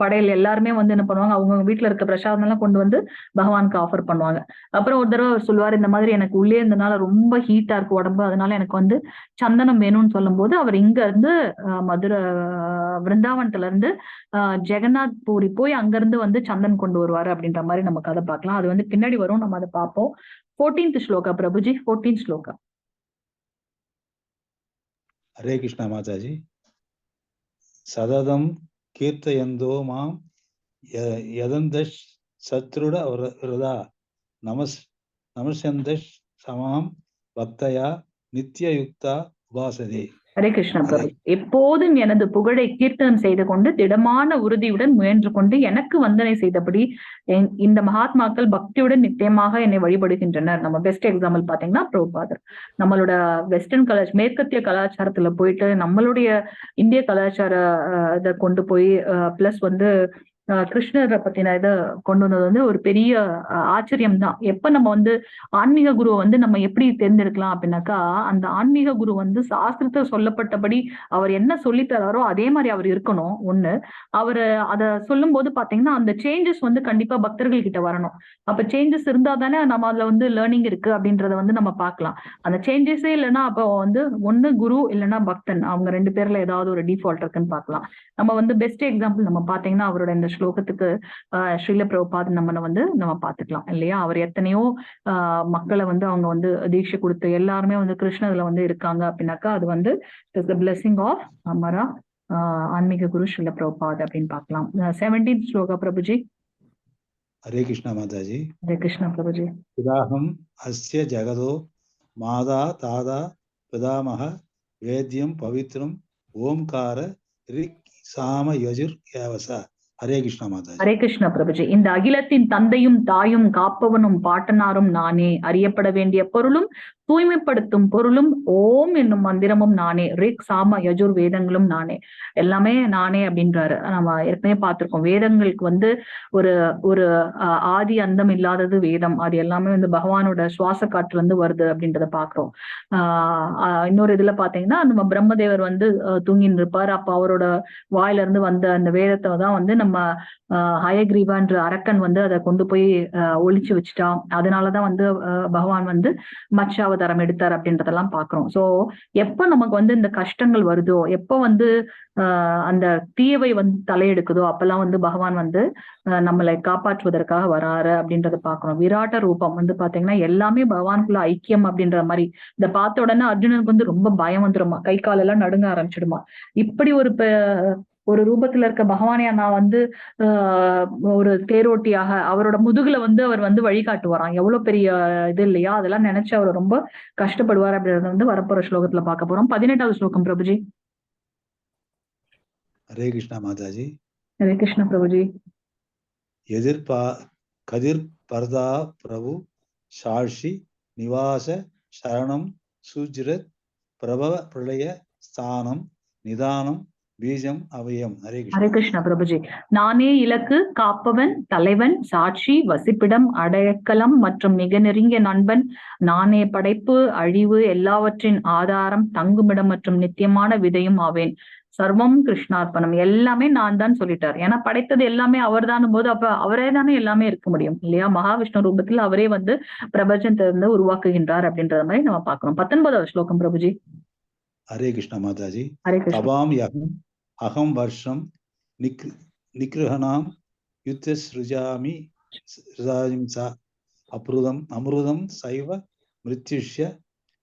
படையல் எல்லாருமே வந்து என்ன பண்ணுவாங்க, அவங்க வீட்டுல இருக்க பிரசாதம் எல்லாம் கொண்டு வந்து பகவானுக்கு ஆஃபர் பண்ணுவாங்க. அப்புறம் ஒரு தடவை அவர் சொல்லுவார், இந்த மாதிரி எனக்கு உள்ளே இருந்தனால ரொம்ப ஹீட்டா இருக்கு உடம்பு, அதனால எனக்கு வந்து சந்தனம் வேணும்னு சொல்லும் போது அவர் இங்க இருந்து மதுரை விருந்தாவனத்துல இருந்து ஜெகநாத் பூரி போய் அங்க இருந்து வந்து சந்தன் கொண்டு வருவாரு அப்படின்ற மாதிரி நம்ம கதை பார்க்கலாம். அது வந்து பின்னாடி வரும், நம்ம அதை பார்ப்போம். 14th shloka Prabhuji, 14th shloka. ஹரே கிருஷ்ணா மாதாஜி. சததம் கீர்த்தயந்தோ மாம் யதந்தஷ் சத்ருட விரதா நமஸ்யந்தஷ் சமாம் பக்தயா நித்யயுக்தா உபாசதே. ஹரே கிருஷ்ணா பிரபு. எப்போதும் எனது புகழை கீர்த்தனம் செய்து கொண்டு திடமான உறுதியுடன் முயன்று கொண்டு எனக்கு வந்தனை செய்தபடி இந்த மகாத்மாக்கள் பக்தியுடன் நித்தியமாக என்னை வழிபடுகின்றனர். நம்ம பெஸ்ட் எக்ஸாம்பிள் பாத்தீங்கன்னா பிரபுபாதர். நம்மளோட வெஸ்டர்ன் மேற்கத்திய கலாச்சாரத்துல போயிட்டு நம்மளுடைய இந்திய கலாச்சார இதை கொண்டு போய் பிளஸ் வந்து கிருஷ்ணரை பத்தின இதை கொண்டு வந்தது வந்து ஒரு பெரிய ஆச்சரியம் தான். எப்ப நம்ம வந்து ஆன்மீக குருவை வந்து நம்ம எப்படி தேர்ந்தெடுக்கலாம் அப்படின்னாக்கா, அந்த ஆன்மீக குரு வந்து சாஸ்திரத்தை சொல்லப்பட்டபடி அவர் என்ன சொல்லி தராரோ அதே மாதிரி அவர் இருக்கணும். ஒண்ணு, அவரு அதை சொல்லும் போது பாத்தீங்கன்னா அந்த சேஞ்சஸ் வந்து கண்டிப்பா பக்தர்கள் கிட்ட வரணும். அப்ப சேஞ்சஸ் இருந்தா தானே நம்ம அதுல வந்து லேர்னிங் இருக்கு அப்படின்றத வந்து நம்ம பார்க்கலாம். அந்த சேஞ்சஸே இல்லைன்னா அப்போ வந்து ஒண்ணு குரு இல்லைன்னா பக்தன், அவங்க ரெண்டு பேர்ல ஏதாவது ஒரு டிஃபால்ட் இருக்குன்னு பார்க்கலாம். நம்ம வந்து பெஸ்ட் எக்ஸாம்பிள் நம்ம பாத்தீங்கன்னா அவரோட இந்த ஸ்லோகத்துக்கு ஸ்ரீல பிரபுபாத் நம்ம பாத்துக்கலாம் இல்லையா. அவர் எத்தனையோ மக்களை வந்து அவங்க வந்து தீட்சை கொடுத்து எல்லாருமே வந்து கிருஷ்ணதுல வந்து இருக்காங்க அப்படின்னாக்கா அது வந்து பிளெஸிங் ஆஃப் அமரா ஆன்மீக குரு ஸ்ரீல பிரபுபாத் அப்படின்னு பார்க்கலாம். 17th ஸ்லோகா பிரபுஜி. हरे कृष्णा माताजी। हरे कृष्णा प्रभुजी। पिताहम अस्य जगदो माता ताता पितामह वेद्यम पवित्रम ओमकार ऋक् साम यजुर एवस। हरे कृष्णा माताजी। ஹரே கிருஷ்ண பிரபுஜி. இந்த அகிலத்தின் தந்தையும் தாயும் காப்பவனும் பாட்டனாரும் நானே. அறியப்பட வேண்டிய பொருளும் தூய்மைப்படுத்தும் பொருளும் ஓம் என்னும் மந்திரமும் நானே. ரிக் சாம யஜுர் வேதங்களும் நானே. எல்லாமே நானே அப்படின்றாரு. நம்ம ஏற்கனவே பார்த்திருக்கோம். வேதங்களுக்கு வந்து ஒரு ஒரு ஆதி அந்தம் இல்லாதது வேதம். அது எல்லாமே வந்து பகவானோட சுவாச காற்று வந்து வருது அப்படின்றத பாக்குறோம். இன்னொரு இதுல பாத்தீங்கன்னா நம்ம பிரம்மதேவர் வந்து தூங்கின்னு இருப்பார். அப்ப அவரோட வாயில இருந்து வந்த அந்த வேதத்தை தான் வந்து நம்ம ஹயக்ரீவான்ற அரக்கன் வந்து அதை கொண்டு போய் ஒழிச்சு வச்சுட்டான். அதனாலதான் வந்து பகவான் வந்து மத்ஸ்யாவதாரம் எடுத்தார் அப்படின்றதெல்லாம் பாக்குறோம். சோ எப்ப நமக்கு வந்து இந்த கஷ்டங்கள் வருதோ, எப்ப வந்து அந்த தீயவை வந்து தலையெடுக்குதோ, அப்பெல்லாம் வந்து பகவான் வந்து நம்மளை காப்பாற்றுவதற்காக வராரு அப்படின்றத பாக்குறோம். விராட்ட ரூபம் வந்து பாத்தீங்கன்னா எல்லாமே பகவானுக்குள்ள ஐக்கியம் அப்படின்ற மாதிரி. இதை பார்த்த உடனே அர்ஜுனனுக்கு வந்து ரொம்ப பயம் வந்துருமா, கை காலெல்லாம் நடுங்க ஆரம்பிச்சிடுமா. இப்படி ஒரு ரூபத்துல இருக்க பகவானே நான் வந்து ஒரு தேரோட்டியாக அவரோட முதுகுல வந்து அவர் வந்து வழிகாட்டுவாராம். எவ்வளவு பெரிய இது இல்லையா? அதெல்லாம் நினைச்சு அவர் ரொம்ப கஷ்டப்படுவார் அப்படின்றத வந்து வரப்போற ஸ்லோகத்துல பார்க்க போறோம். 18வது ஸ்லோகம் பிரபுஜி. हरे कृष्णा माताजी। हरे कृष्ण प्रभुजी। कदिर पर्दा प्रभु साक्षी निवास शरणम सुजृत प्रभव प्रलय स्थानम निदानम बीजम अवयम। हरे कृष्ण प्रभुजी। நானே இலக்கு, காப்பவன், தலைவன், சாட்சி, வசிப்பிடம், அடைக்கலம் மற்றும் மிக நெருங்கிய நண்பன். நானே படைப்பு, அழிவு எல்லாவற்றின் ஆதாரம், தங்குமிடம் மற்றும் நித்தியமான விதையும் ஆவேன். சர்வம் கிருஷ்ணார்ப்பணம். எல்லாமே நான் தான் சொல்லிட்டார். ஏன்னா படைத்தது எல்லாமே அவர் தானும் போது அப்ப அவரே தானே எல்லாமே இருக்க முடியும் இல்லையா? மகாவிஷ்ணு ரூபத்தில் அவரே வந்து பிரபஞ்சத்தை வந்து உருவாக்குகின்றார் அப்படின்றத மாதிரி நம்ம பார்க்கிறோம். 19வது ஸ்லோகம் பிரபுஜி. हरे कृष्णा माताजी। हरे कृष्ण। तवाम यहं अहम वर्षम निगृहणाम युद्ध सृजामि सा अमृतम अमृतम सैव मृत्युष्य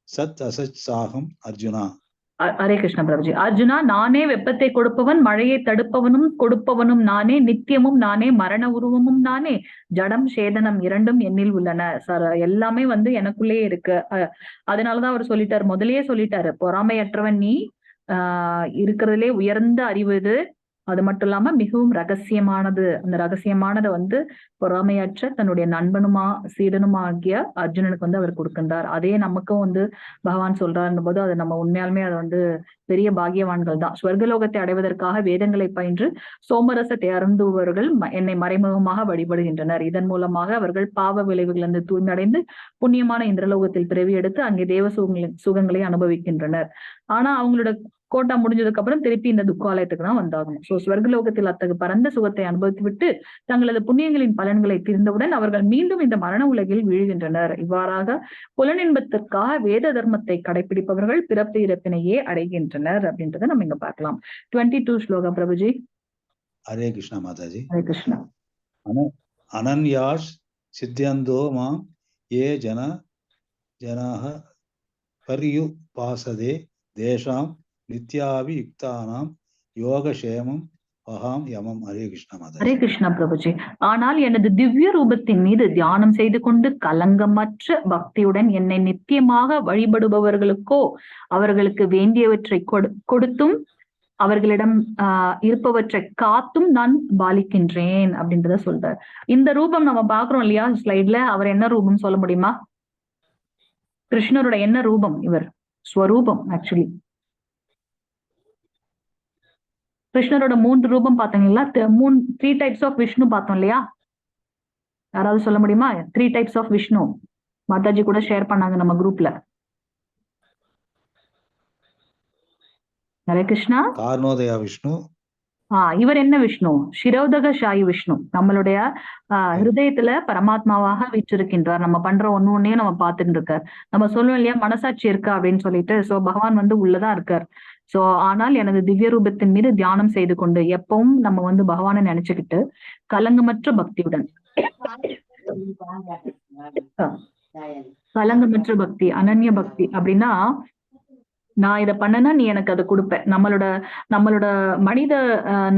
सत् असत् साहम अर्जुना। ஹரே கிருஷ்ண பிரபுஜி. அர்ஜுனா, நானே வெப்பத்தை கொடுப்பவன், மழையை தடுப்பவனும் கொடுப்பவனும் நானே, நித்தியமும் நானே, மரண உருவமும் நானே, ஜடம் சேதனம் இரண்டும் என்னில் உள்ளன. எல்லாமே வந்து எனக்குள்ளேயே இருக்கு. அதனாலதான் அவர் சொல்லிட்டாரு, முதல்லயே சொல்லிட்டாரு, பொறாமையற்றவன் நீ, இருக்கிறதுலே உயர்ந்த அறிவு இது, அது மட்டும் இல்லாம மிகவும் ரகசியமானது. அந்த ரகசியமானதை வந்து பொறாமையற்ற தன்னுடைய நண்பனுமா சீடனுமா ஆகிய அர்ஜுனனுக்கு வந்து அவர் கொடுக்கின்றார். அதே நமக்கும் வந்து பகவான் சொல்றாருன்னும் போது அது நம்ம உண்மையாலுமே அது வந்து பெரிய பாகியவான்கள் தான். ஸ்வர்கலோகத்தை அடைவதற்காக வேதங்களை பயின்று சோமரசத்தை அருந்துபவர்கள் என்னை மறைமுகமாக வழிபடுகின்றனர். இதன் மூலமாக அவர்கள் பாவ விளைவுகளிலிருந்து தூய்மையடைந்து புண்ணியமான இந்திரலோகத்தில் பிறவி எடுத்து அங்கே தேவ சுகங்களை அனுபவிக்கின்றனர். ஆனா அவங்களோட கோட்டா முடிஞ்சதுக்கு அப்புறம் திருப்பி இந்த துக்காலயத்துக்கு தான் வந்தாகணும். சோ ஸ்வர்கலோகத்தில் அத்தகு பரந்த சுகத்தை அனுபவித்து விட்டு தங்களது புண்ணியங்களின் பலன்களை தீர்ந்தவுடன் அவர்கள் மீண்டும் இந்த மரண உலகில் வீழ்கின்றனர். இவ்வாறாக புலனின்பத்திற்காக வேத தர்மத்தை கடைபிடிப்பவர்கள் பிறப்பு இறப்பினையே அடைகின்றனர் அப்படின்றத நம்ம இங்க பார்க்கலாம். 22 ஸ்லோகம் பிரபுஜி. हरे कृष्णा माताजी। हरे कृष्णा। अनन्यास सिद्ध्यन्तो मां ये जनाः पर्युपासते देशां नित्याभियुक्तानां योगक्षेमम् அஹாம் யமம். ஹரே கிருஷ்ணா மாதா. ஹரே கிருஷ்ணா பிரபுஜி. ஆனால் எனது திவ்ய ரூபத்தின் மீது தியானம் செய்து கொண்டு கலங்கமற்ற பக்தியுடன் என்னை நித்தியமாக வழிபடுபவர்களுக்கோ அவர்களுக்கு வேண்டியவற்றை கொடுத்தும் அவர்களிடம் இருப்பவற்றை காத்தும் நான் பாலிக்கின்றேன் அப்படின்றத சொல்றார். இந்த ரூபம் நம்ம பாக்குறோம் இல்லையா ஸ்லைட்ல. அவர் என்ன ரூபம் சொல்ல முடியுமா? கிருஷ்ணரோட என்ன ரூபம்? இவர் ஸ்வரூபம். ஆக்சுவலி கிருஷ்ணரோட 3 ரூபம் பாத்தீங்களா? 3 டைப்ஸ் ஆஃப் விஷ்ணு பார்த்தோம் இல்லையா? யாராவது சொல்ல முடியுமா? 3 டைப்ஸ் ஆஃப் விஷ்ணு மாதாஜி கூட ஷேர் பண்ணாங்க நம்ம குரூப்ல. ஹரே கிருஷ்ணா. கார்ணோதயா விஷ்ணு. இவர் என்ன விஷ்ணு? சிரோதகசாயி விஷ்ணு. நம்மளுடைய ஹிருதயத்துல பரமாத்மாவாக வீற்றிருக்கின்றார். நம்ம பண்ற ஒண்ணையும் நம்ம பார்த்துட்டு இருக்கார். நம்ம சொல்லுவோம் இல்லையா மனசாட்சி இருக்கா அப்படின்னு சொல்லிட்டு. சோ பகவான் வந்து உள்ளதான் இருக்கார். சோ ஆனால் எனது திவ்ய ரூபத்தின் மீது தியானம் செய்து கொண்டு எப்பவும் நம்ம வந்து பகவானை நினைச்சுக்கிட்டு கலங்கமற்ற பக்தியுடன், கலங்கமற்ற பக்தி அனன்ய பக்தி அப்படின்னா நான் இதை பண்ணனா நீ எனக்கு அதை கொடுப்ப. நம்மளோட மனித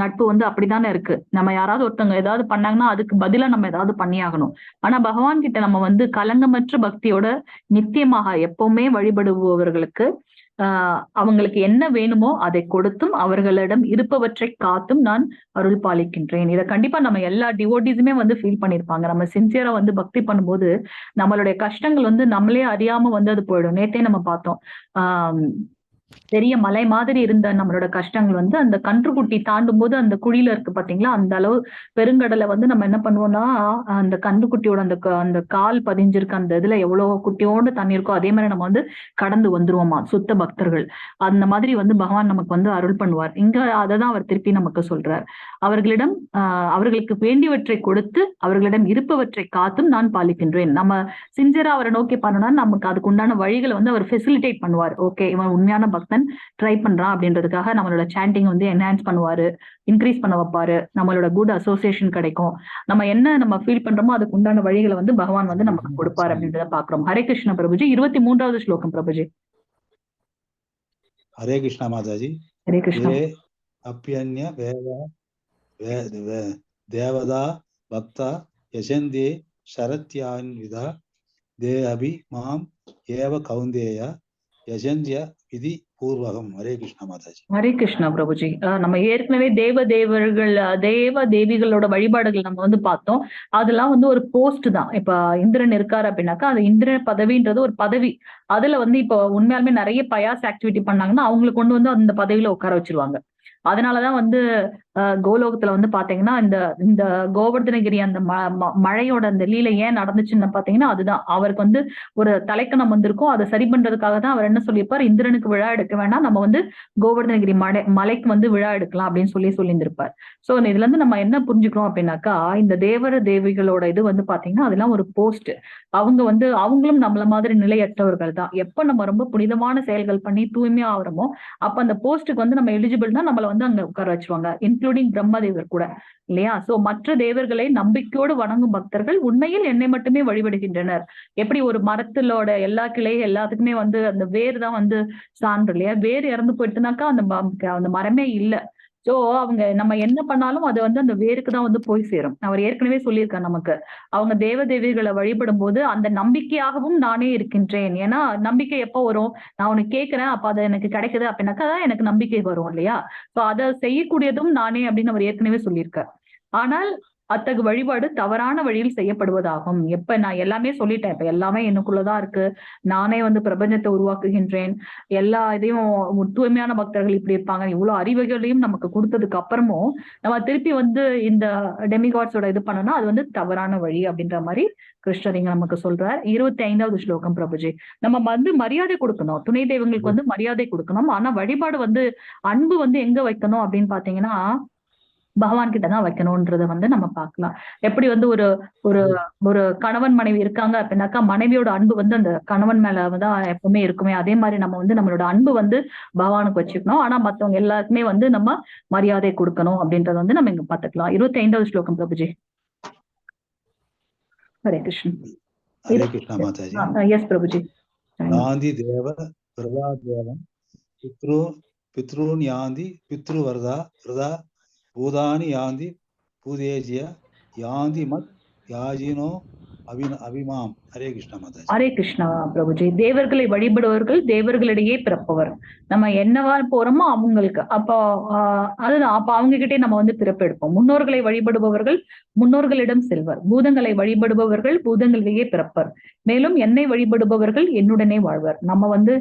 நட்பு வந்து அப்படித்தானே இருக்கு. நம்ம யாராவது ஒருத்தவங்க ஏதாவது பண்ணாங்கன்னா அதுக்கு பதிலா நம்ம ஏதாவது பண்ணியாகணும். ஆனா பகவான் கிட்ட நம்ம வந்து கலங்கமற்ற பக்தியோட நித்தியமாக எப்பவுமே வழிபடுபவர்களுக்கு அவங்களுக்கு என்ன வேணுமோ அதை கொடுத்தும் அவர்களிடம் இருப்பவற்றை காத்தும் நான் அருள் பாலிக்கின்றேன். இதை கண்டிப்பா நம்ம எல்லா டிவோட்டிஸுமே வந்து ஃபீல் பண்ணிருப்பாங்க. நம்ம சின்சியரா வந்து பக்தி பண்ணும்போது நம்மளுடைய கஷ்டங்கள் வந்து நம்மளே அறியாம வந்து அது போயிடும். நேத்தே நம்ம பார்த்தோம். ஆஹ் பெரிய மலை மாதிரி இருந்த நம்மளோட கஷ்டங்கள் வந்து அந்த கன்றுக்குட்டி தாண்டும் போது அந்த குழியில இருக்கு பாத்தீங்களா, அந்த அளவு பெருங்கடலை வந்து நம்ம என்ன பண்ணுவோம்னா அந்த கன்றுக்குட்டியோட அந்த கால் பதிஞ்சிருக்கு அந்த இதுல எவ்வளவு குட்டியோண்டு தண்ணி இருக்கோ அதே மாதிரி நம்ம வந்து கடந்து வந்துருவோமா சுத்த பக்தர்கள். அந்த மாதிரி வந்து பகவான் நமக்கு வந்து அருள் பண்ணுவார். இங்க அததான் அவர் திருப்பி நமக்கு சொல்றார். அவர்களிடம் அவர்களுக்கு வேண்டியவற்றை கொடுத்து அவர்களிடம் இருப்பவற்றை காத்தும் நான் பாலிக்கின்றேன். நம்ம சின்சியரா அவரை நோக்கி பண்ணோம்னா நமக்கு அதுக்கு உண்டான வழிகளை வந்து அவர் ஃபெசிலிட்டேட் பண்ணுவார். ஓகே, இவன் உண்மையான பக்தன் ட்ரை பண்றான் அப்படின்றதுக்காக நம்மளோட சாண்டிங் வந்து என்ஹான்ஸ் பண்ணுவாரு, இன்க்ரீஸ் பண்ண வைப்பாரு, நம்மளோட குட் அசோசியேஷன் கிடைக்கும். நம்ம ஃபீல் பண்றோமோ அதுக்கு உண்டான வழிகளை வந்து பகவான் வந்து நமக்கு கொடுப்பாரு அப்படின்றத பாக்குறோம். ஹரே கிருஷ்ண பிரபுஜி. 23வது ஸ்லோகம் பிரபுஜி. ஹரே கிருஷ்ணா மாதாஜி. ஹரே கிருஷ்ணா. அப்யன்ய தேவதா பக்தா யசந்தே சரத்யான்விதா தே அபி மாம் ஏவ கௌந்தேய யசந்திய விதி பூர்வகம். ஹரே கிருஷ்ணா மாதாஜி. ஹரே கிருஷ்ணா பிரபுஜி. நம்ம ஏற்கனவே தேவ தேவிகளோட வழிபாடுகள் நம்ம வந்து பார்த்தோம். அதெல்லாம் வந்து ஒரு போஸ்ட் தான். இப்ப இந்திரன் இருக்காரு அப்படின்னாக்கா அது இந்திர பதவின்றது ஒரு பதவி. அதுல வந்து இப்போ உண்மையாலுமே நிறைய பயாஸ் ஆக்டிவிட்டி பண்ணாங்கன்னா அவங்களை கொண்டு வந்து அந்த பதவியில உட்கார வச்சிருவாங்க. அதனாலதான் வந்து கோலோகத்துல வந்து பாத்தீங்கன்னா இந்த இந்த கோவர்தனகிரி அந்த மழையோட அந்த லீலை ஏன் நடந்துச்சுன்னு பாத்தீங்கன்னா அதுதான் அவருக்கு வந்து ஒரு தலைக்கணம் வந்திருக்கும். அதை சரி பண்றதுக்காக தான் அவர் என்ன சொல்லியிருப்பார், இந்திரனுக்கு விழா எடுக்க வேண்டாம், நம்ம வந்து கோவர்தனகிரி மலைக்கு வந்து விழா எடுக்கலாம் அப்படின்னு சொல்லியிருந்திருப்பார். சோ இதுல இருந்து நம்ம என்ன புரிஞ்சுக்கிறோம் அப்படின்னாக்கா இந்த தேவிகளோட இது வந்து பாத்தீங்கன்னா அதெல்லாம் ஒரு போஸ்ட். அவங்களும் நம்மள மாதிரி நிலையற்றவர்கள் தான். எப்ப நம்ம ரொம்ப புனிதமான செயல்கள் பண்ணி தூய்மையா ஆகிறோமோ அப்ப அந்த போஸ்ட்டுக்கு வந்து நம்ம எலிஜிபிள்னா நம்மள வந்து அங்க உட்கார வச்சுருவாங்க, இன்க்ளூடிங் பிரம்மதேவர் கூட, இல்லையா? சோ மற்ற தேவர்களை நம்பிக்கையோடு வணங்கும் பக்தர்கள் உண்மையில் என்னை மட்டுமே வழிபடுகின்றனர். எப்படி ஒரு மரத்திலோட எல்லா கிளையும் எல்லாத்துக்குமே வந்து அந்த வேர் தான் வந்து சான்று, இல்லையா? வேர் இறந்து போயிட்டுனாக்கா அந்த மரமே இல்ல. சோ அவங்க நம்ம என்ன பண்ணாலும் அது வந்து அந்த வேருக்கு தான் வந்து போய் சேரும். அவர் ஏற்கனவே சொல்லியிருக்கார் நமக்கு. அவங்க தேவிகளை வழிபடும் போது அந்த நம்பிக்கையாகவும் நானே இருக்கின்றேன். ஏன்னா நம்பிக்கை எப்போ வரும், நான் உனக்கு கேட்கிறேன் அப்ப அது எனக்கு கிடைக்குது அப்படின்னாக்கா எனக்கு நம்பிக்கை வரும், இல்லையா? சோ அதை செய்யக்கூடியதும் நானே அப்படின்னு அவர் ஏற்கனவே சொல்லியிருக்கார். ஆனால் அத்தகு வழிபாடு தவறான வழியில் செய்யப்படுவதாகும். எப்ப நான் எல்லாமே சொல்லிட்டேன், இப்ப எல்லாமே எனக்குள்ளதான் இருக்கு, நானே வந்து பிரபஞ்சத்தை உருவாக்குகின்றேன், எல்லா இதையும் தூய்மையான பக்தர்கள் இப்படி இருப்பாங்க, இவ்வளவு அறிவுகளையும் நமக்கு கொடுத்ததுக்கு அப்புறமும் நம்ம திருப்பி வந்து இந்த டெமிகாட்ஸோட இது பண்ணனா அது வந்து தவறான வழி அப்படின்ற மாதிரி கிருஷ்ணர் இங்க நமக்கு சொல்றார். 25வது ஸ்லோகம் பிரபுஜி. நம்ம வந்து மரியாதை கொடுக்கணும், துணை தெய்வங்களுக்கு வந்து மரியாதை கொடுக்கணும். ஆனா வழிபாடு வந்து அன்பு வந்து எங்க வைக்கணும் அப்படின்னு பாத்தீங்கன்னா பகவான் கிட்டதான் வைக்கணும்ன்றத வந்து நம்ம பார்க்கலாம். எப்படி வந்து ஒரு ஒரு ஒரு கணவன் மனைவி இருக்காங்க அப்படின்னாக்கா மனைவியோட அன்பு வந்து அந்த கணவன் மேலதான் எப்பவுமே இருக்குமே, அதே மாதிரி நம்ம வந்து நம்மளோட அன்பு வந்து பகவானுக்கு வச்சுக்கணும். ஆனா மத்தவங்க எல்லாருக்குமே வந்து நம்ம மரியாதை கொடுக்கணும் அப்படின்றத வந்து நம்ம இங்க பாத்துக்கலாம். 25வது ஸ்லோகம் பிரபுஜி. ஹரே கிருஷ்ணன். ஹரே கிருஷ்ணா மாதாஜி. எஸ் பிரபுஜி. யாந்தி தேவ பிரதா தேவம் பித்ருன் யாந்தி பித்ரு வரதா பூதானி யாந்தி பூதேஜிய யாந்தி மத் யாஜினோ அபிமாம். ஹரே கிருஷ்ணா மாதாஜி. ஹரே கிருஷ்ணா பிரபுஜி. தேவர்களை வழிபடுவர்கள் தேவர்களிடையே பிறப்பவர். நம்ம என்னவா போறோமோ அவங்களுக்கு அப்போ அதுதான் அப்ப அவங்க கிட்டே நம்ம வந்து பிறப்பெடுப்போம். முன்னோர்களை வழிபடுபவர்கள் முன்னோர்களிடம் செல்வர், பூதங்களை வழிபடுபவர்கள் பூதங்களிலேயே பிறப்பர், மேலும் என்னை வழிபடுபவர்கள் என்னுடனே வாழ்வர். நம்ம வந்து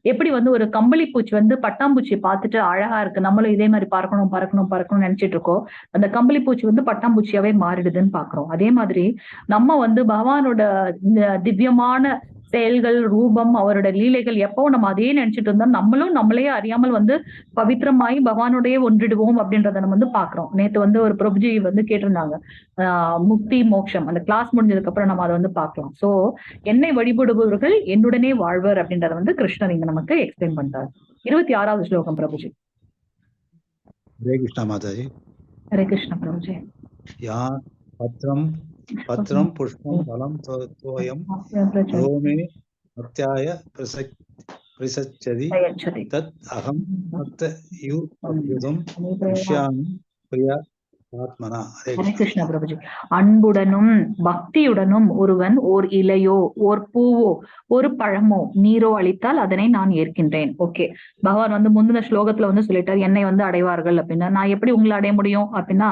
எப்படி வந்து ஒரு கம்பளி பூச்சி வந்து பட்டாம்பூச்சியை பார்த்துட்டு அழகா இருக்கு, நம்மளும் இதே மாதிரி பறக்கணும்னு நினைச்சிட்டு இருக்கோம், அந்த கம்பளி பூச்சி வந்து பட்டாம்பூச்சியாவே மாறிடுதுன்னு பாக்குறோம். அதே மாதிரி நம்ம வந்து பகவானோட இந்த திவ்யமான செயல்கள், ரூபம், அவரோட லீலைகள் எப்போ நம்ம அதையே நினைச்சிட்டு இருந்தோம், நம்மளும் நம்மளையே அறியாமல் வந்து பவித்திரமாயி பகவானோடய ஒன்றிடுவோம் அப்படின்றத நம்ம வந்து பாக்குறோம். நேத்து வந்து ஒரு பிரபுஜி வந்து கேட்டிருந்தாங்க முக்தி மோட்சம், அந்த கிளாஸ் முடிஞ்சதுக்கு அப்புறம் நம்ம அதை வந்து பார்க்கலாம். சோ என்னை வழிபடுபவர்கள் என்னுடனே வாழ்வர் அப்படின்றத வந்து கிருஷ்ணர் இங்க நமக்கு எக்ஸ்பிளைன் பண்றாரு. 26வது ஸ்லோகம் பிரபுஜி. ஹரே கிருஷ்ணா மாதாஜி. ஹரே கிருஷ்ணா பிரபுஜி. பத்ரம் புஷ்பம் பலம் தோயம் யோமே மத்யாய परिसच्यति प्रयच्छति तत् अहं मत्त यु वक्तुं इष्यामि प्रिय ஆத்மனா. ஹரே கிருஷ்ணா பிரபுஜி. அன்புடனும் பக்தியுடனும் ஒருவன் ஓர் இலையோ ஓர் பூவோ ஒரு பழமோ நீரோ அளித்தால் அதனை நான் ஏற்கின்றேன். ஓகே, பகவான் வந்து முந்தின ஸ்லோகத்துல வந்து சொல்லிட்டார் என்னை வந்து அடைவார்கள் அப்படின்னா நான் எப்படி உங்களை அடைய முடியும் அப்படின்னா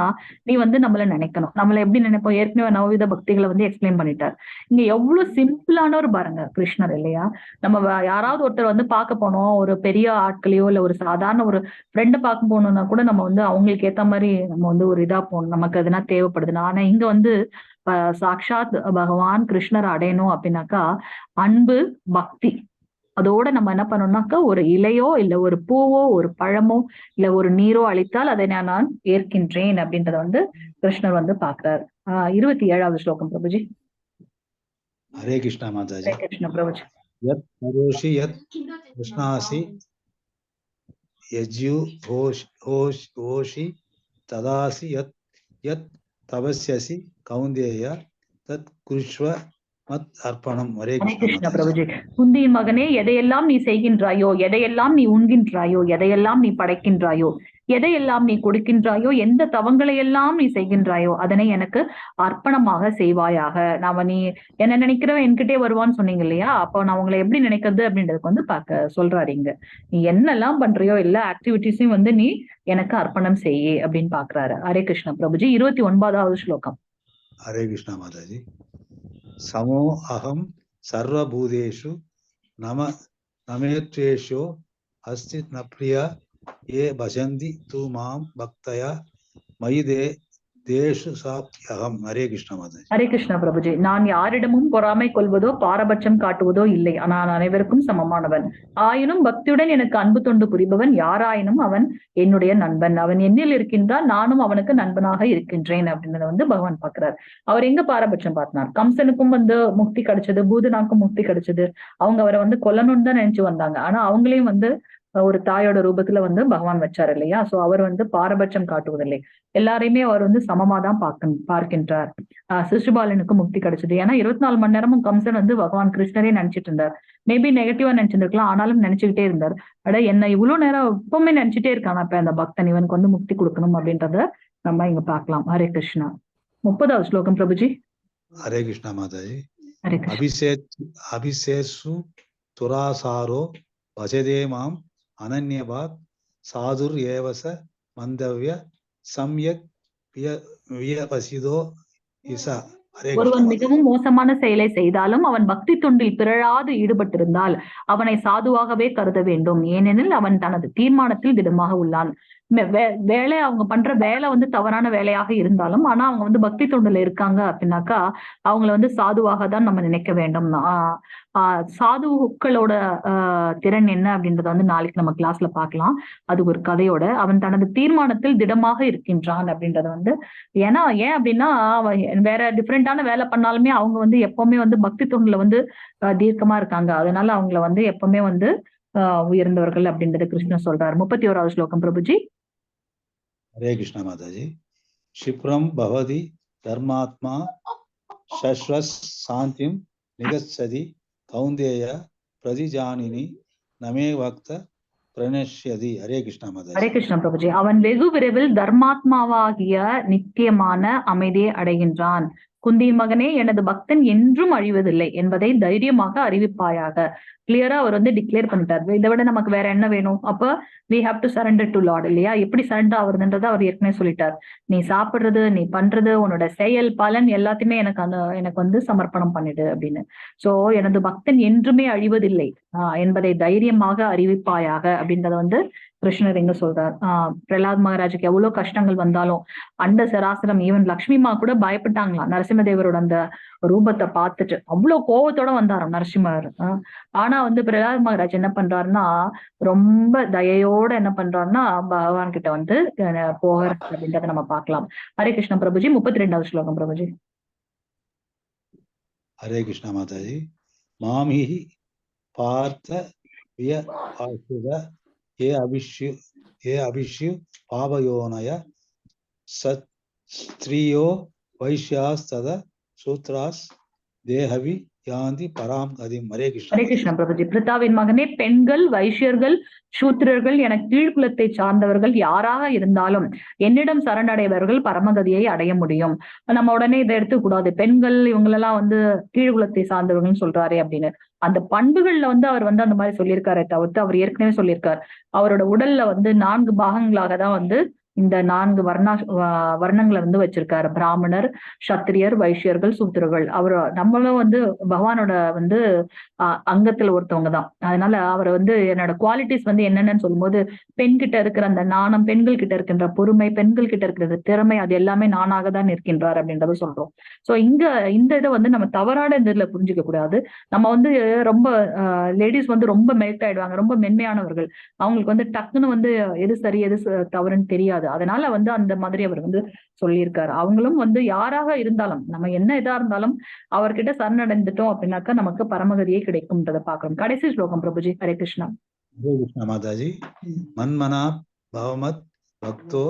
நீ வந்து நம்மள நினைக்கணும். நம்மள எப்படி நினைப்போம்? ஏற்கனவே நவவித பக்திகளை வந்து எக்ஸ்பிளைன் பண்ணிட்டார். இங்க எவ்வளவு சிம்பிளானவர் பாருங்க கிருஷ்ணர் இல்லையா? நம்ம யாராவது ஒருத்தர் வந்து பார்க்க போனோம், ஒரு பெரிய ஆட்களையோ இல்ல ஒரு சாதாரண ஒரு ஃப்ரெண்டு பார்க்க போனோம்னா கூட நம்ம வந்து அவங்களுக்கு ஏத்த மாதிரி நம்ம வந்து ஒரு இதா போகணும், நமக்கு எதுனா தேவைப்படுதுன்னா. ஆனா இங்க வந்து சாக்ஷாத் பகவான் கிருஷ்ணர் அடையணும் அப்படின்னாக்கா அன்பு பக்தி அதோட நம்ம என்ன பண்ணணும்னாக்கா ஒரு இலையோ இல்ல ஒரு பூவோ ஒரு பழமோ இல்ல ஒரு நீரோ அளித்தால் அதை நான் ஏற்கின்றேன் அப்படின்றத வந்து கிருஷ்ணர் வந்து பாக்குறாரு. 27வது ஸ்லோகம் பிரபுஜி. ஹரே கிருஷ்ணா மாதாஜி. ஹரே கிருஷ்ண பிரபுஜி. யத் கரோஷி யத் கிருஷ்ணாசி யஜ்யு ஓஷி ததாசி யத் யத் தபஸ்யசி கௌந்தேய தத் குருஷ்வ மத் அர்ப்பணம். ஹரே கிருஷ்ண பிரபுஜி. குந்தியின் மகனே, எதையெல்லாம் நீ செய்கின்றாயோ, எதையெல்லாம் நீ உண்கின்றாயோ, எதையெல்லாம் நீ படைக்கின்றாயோ, எதையெல்லாம் நீ கொடுக்கின்றாயோ, எந்த தவங்களை எல்லாம் நீ செய்கின்றாயோ அதனை எனக்கு அர்ப்பணமாக செய்வாயாக. நாம நீ என்ன நினைக்கிறவன் என்கிட்டே வருவான்னு சொன்னீங்க இல்லையா? அப்போ நான் உங்களை எப்படி நினைக்கிறது அப்படின்றதுக்கு வந்து சொல்றாரு இங்க. நீ என்னெல்லாம் பண்றியோ எல்லா ஆக்டிவிட்டிஸையும் வந்து நீ எனக்கு அர்ப்பணம் செய்ய அப்படின்னு பாக்குறாரு. ஹரே கிருஷ்ண பிரபுஜி. 29வது ஸ்லோகம். ஹரே கிருஷ்ணா மாதாஜி. சமோ அகம் சர்வபூதேஷு நமேத்வேஷோ அஸ்தி ந பிரியா ஏ பஜந்தி தூ மாம் பக்தயா மயிதே தேஷு சாப்தியகம். ஹரே கிருஷ்ணா மாதாஜி. ஹரே கிருஷ்ணா பிரபுஜி. நான் யாரிடமும் பொறாமை கொள்வதோ பாரபட்சம் காட்டுவதோ இல்லை. நான் அனைவருக்கும் சமமானவன். ஆயினும் பக்தியுடன் எனக்கு அன்பு தொண்டு புரிபவன் யாராயினும் அவன் என்னுடைய நண்பன். அவன் என்னில் இருக்கின்றான், நானும் அவனுக்கு நண்பனாக இருக்கின்றேன் அப்படின்றத வந்து பகவான் பாக்குறார். அவர் எங்க பாரபட்சம் பார்த்தார்? கம்சனுக்கும் வந்து முக்தி கிடைச்சது, பூதனாக்கும் முக்தி கிடைச்சது. அவங்க அவரை வந்து கொல்லணும்னு தான் நினைச்சு வந்தாங்க. ஆனா அவங்களையும் வந்து ஒரு தாயோட ரூபத்துல வந்து பகவான் வச்சார் இல்லையா? சோ அவர் வந்து பாரபட்சம் காட்டுவதில்லை, எல்லாரையுமே அவர் வந்து சமமாதான் பார்க்கின்றார். சிசுபாலனுக்கு முக்தி கிடைச்சது. ஏன்னா 24 மணி நேரமும் கம்சன் வந்து பகவான் கிருஷ்ணரே நினைச்சிட்டு இருந்தார். மேபி நெகட்டிவா நினைச்சிருக்கலாம், ஆனாலும் நினைச்சுக்கிட்டே இருந்தார். என்ன இவ்வளவு நேரம் எப்பவுமே நினைச்சிட்டே இருக்கான் அப்ப அந்த பக்தன், இவனுக்கு வந்து முக்தி கொடுக்கணும் அப்படின்றத நம்ம இங்க பார்க்கலாம். ஹரே கிருஷ்ணா. 30வது ஸ்லோகம் பிரபுஜி. ஹரே கிருஷ்ணா மாதாஜி. ஹரே கிருஷ்ணா. அபிஷேசு துராசாரோ வசதே மாம் அனன்யபாத் சாதுர் ஏவச மந்தவ்ய சம்யக் வியவசிதோ இசா. ஒருவன் மிகவும் மோசமான செயலை செய்தாலும் அவன் பக்தி தொண்டில் பிறழாது ஈடுபட்டிருந்தால் அவனை சாதுவாகவே கருத வேண்டும். ஏனெனில் அவன் தனது தீர்மானத்தில் திடமாக உள்ளான். வேலை அவங்க பண்ற வேலை வந்து தவறான வேலையாக இருந்தாலும் ஆனா அவங்க வந்து பக்தி தொண்டுல இருக்காங்க அப்படின்னாக்கா அவங்கள வந்து சாதுவாக தான் நம்ம நினைக்க வேண்டும். சாதுக்களோட திறன் என்ன அப்படின்றத வந்து நாளைக்கு நம்ம கிளாஸ்ல பார்க்கலாம். அது ஒரு கதையோட. அவன் தனது தீர்மானத்தில் திடமாக இருக்கின்றான் அப்படின்றத வந்து, ஏன்னா ஏன் அப்படின்னா வேற டிஃப்ரெண்டான வேலை பண்ணாலுமே அவங்க வந்து எப்பவுமே வந்து பக்தி தொண்டுல வந்து தீர்க்கமா இருக்காங்க. அதனால அவங்கள வந்து எப்பவுமே வந்து உயர்ந்தவர்கள் அப்படின்றத கிருஷ்ணன் சொல்றாரு. 31வது ஸ்லோகம் பிரபுஜி. ஹரே கிருஷ்ணா மாதாஜி. க்ஷிப்ரம் பவதி தர்மாத்மா சஸ்வஸ் சாந்திம் நிகச்சதி கௌந்தேய பிரதிஜானினி நமே பக்த பிரணஷ்யதி. ஹரே கிருஷ்ணா மாதாஜி. ஹரே கிருஷ்ணா பிரபுஜி. அவன் வெகு விரைவில் தர்மாத்மாவாகிய நித்தியமான அமைதியை அடைகின்றான். குந்தியின் மகனே, எனது பக்தன் என்றும் அழிவதில்லை என்பதை தைரியமாக அறிவிப்பாயாக. கிளியரா அவர் வந்து டிக்ளேர் பண்ணிட்டார். இதை விட நமக்கு வேற என்ன வேணும்? அப்ப we have to surrender to Lord இல்லையா? எப்படி சரண்டர் ஆகுறதுன்றதை அவர் ஏற்கனவே சொல்லிட்டார். நீ சாப்பிடுறது, நீ பண்றது, உன்னோட செயல் பலன் எல்லாத்தையுமே எனக்கு வந்து சமர்ப்பணம் பண்ணிடு அப்படின்னு. சோ எனது பக்தன் என்றுமே அழிவதில்லை என்பதை தைரியமாக அறிவிப்பாயாக அப்படின்றத வந்து கிருஷ்ணர் எங்க சொல்றார். பிரகலாத் மகாராஜுக்கு எவ்வளவு கஷ்டங்கள் வந்தாலும் அண்ட சராசரம் ஈவன் லக்ஷ்மிமா கூட பயப்பட்டாங்களாம் நரசிம்மதேவரோட அந்த ரூபத்தை பார்த்துட்டு. அவ்வளவு கோபத்தோட வந்தாராம் நரசிம்மர். ஆனா வந்து பிரகலாத் மகாராஜ் என்ன பண்றாருன்னா ரொம்ப தயையோட என்ன பண்றாருன்னா பகவான் கிட்ட வந்து போகிற அப்படின்றத நம்ம பார்க்கலாம். ஹரே கிருஷ்ணா பிரபுஜி. 32வது ஸ்லோகம் பிரபுஜி. ஹரே கிருஷ்ணா மாதாஜி. மாமி பார்த்த ஏ அபிஷ்யு பாபயோனய ஸ்திரியோ வைஷ்யாஸ்தத சூத்ராஸ் தேஹவி யாந்தி பராம் கதிம். ஹரே கிருஷ்ணா ஹரே கிருஷ்ண பிரபுஜி. பிரித்தாவின் மகனே, பெண்கள், வைஷ்யர்கள், சூத்திரர்கள் என கீழ்குலத்தை சார்ந்தவர்கள் யாராக இருந்தாலும் என்னிடம் சரணடைவர்கள் பரமகதியை அடைய முடியும். நம்ம உடனே இதை எடுத்துக்கூடாது, பெண்கள் இவங்களெல்லாம் வந்து கீழ்குலத்தை சார்ந்தவர்கள் சொல்றாரு அப்படின்னு. அந்த பண்புகள்ல வந்து அவர் வந்து அந்த மாதிரி சொல்லியிருக்காரே தவிர்த்து, அவர் ஏற்கனவே சொல்லியிருக்கார் அவரோட உடல்ல வந்து 4 பாகங்களாக தான் வந்து இந்த 4 வர்ணங்களை வந்து வச்சிருக்காரு. பிராமணர், சத்திரியர், வைஷ்யர்கள், சூத்திரர்கள். அவர் நம்மளும் வந்து பகவானோட வந்து அங்கத்துல ஒருத்தவங்க தான். அதனால அவர் வந்து என்னோட குவாலிட்டிஸ் வந்து என்னென்னு சொல்லும்போது, பெண் கிட்ட இருக்கிற அந்த நாணம், பெண்கள் கிட்ட இருக்கின்ற பொறுமை, பெண்கள் கிட்ட இருக்கிற திறமை, அது எல்லாமே நானாக தான் இருக்கின்றார் அப்படின்றத சொல்றோம். சோ இந்த இதை வந்து நம்ம தவறான இதுல புரிஞ்சுக்க கூடாது. நம்ம வந்து ரொம்ப லேடிஸ் வந்து ரொம்ப மெல்ட் ஆயிடுவாங்க, ரொம்ப மென்மையானவர்கள். அவங்களுக்கு வந்து டக்குன்னு வந்து எது சரி எது தவறுன்னு தெரியாது. அதனால வந்து அந்த மாதிரி அவர் வந்து சொல்லியிருக்காரு. அவங்களும் வந்து யாராக இருந்தாலும், நம்ம என்ன இதா இருந்தாலும் அவர்கிட்ட சரணடைந்துட்டோம் அப்படின்னாக்கா நமக்கு பரமகதியே கிடைக்கும்ன்றதை பாக்குறோம். கடைசி ஸ்லோகம் பிரபுஜி. ஹரே கிருஷ்ணா. ஹரே கிருஷ்ணா மாதாஜி. மன்மனா பவமத் பக்தோ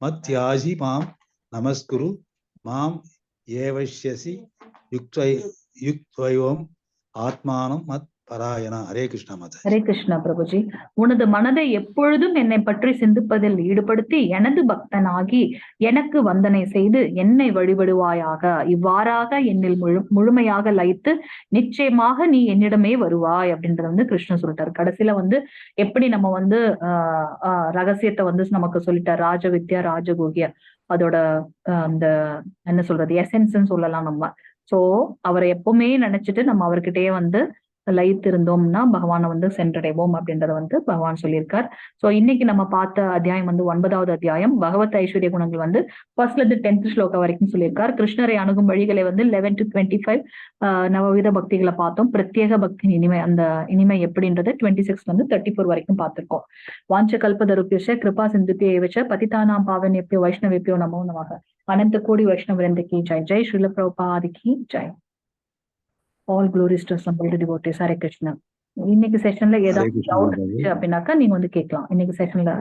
மத்யாஜி மாம் நமஸ்குரு மாம் ஏவஷ்யசி யுக்த்வயோம் ஆத்மானம் மத் பராயணா. ஹரே கிருஷ்ணா மாதாஜி. ஹரே கிருஷ்ணா பிரபுஜி. உனது மனதை எப்பொழுதும் என்னை பற்றி சிந்திப்பதில் ஈடுபடுத்தி எனது பக்தனாகி எனக்கு வந்தனை செய்து என்னை வழிபடுவாயாக. இவ்வாறாக என்னில் முழுமையாக லயித்து நிச்சயமாக நீ என்னிடமே வருவாய் அப்படின்றத வந்து கிருஷ்ணன் சொல்லிட்டாரு. கடைசியில வந்து எப்படி நம்ம வந்து ரகசியத்தை வந்து நமக்கு சொல்லிட்டார். ராஜவித்யா ராஜகுகியா, அதோட அந்த என்ன சொல்றது, எசன்ஸ்ன்னு சொல்லலாம் நம்ம. சோ அவரை எப்பவுமே நினைச்சிட்டு நம்ம அவர்கிட்டயே வந்து லயித்திருந்தோம்னா பகவானை வந்து சென்றடைவோம் அப்படின்றத வந்து பகவான் சொல்லியிருக்கார். சோ இன்னைக்கு நம்ம பார்த்த அத்தியாயம் வந்து 9வது அத்தியாயம். பகவத் ஐஸ்வர்ய குணங்கள் வந்து 1st to 10th ஸ்லோகம் வரைக்கும் சொல்லியிருக்கார். கிருஷ்ணரை அணுகும் வழிகளை வந்து 11 to 25 நவவித பக்திகளை பார்த்தோம். பிரத்யேக பக்தி இனிமை, அந்த இனிமை எப்படின்றது 26 வந்து 34 வரைக்கும் பார்த்திருக்கோம். வாஞ்ச கல்பதருப்யச கிருபா சிந்துபிய ஏவச்ச பதிதானாம் பாவனேப்யோ வைஷ்ணவேப்யோ நமோ நமக. அனந்த கோடி வைஷ்ணவரந்த கி ஜெய். ஜெய் ஸ்ரீல பிரபுபாதி கி Jai. All glories to assembled devotees. Hare Krishna. இன்னைக்கு செஷன்ல ஏதாவது டவுட் அப்படின்னாக்கா நீங்க வந்து கேட்கலாம். இன்னைக்கு செஷன்ல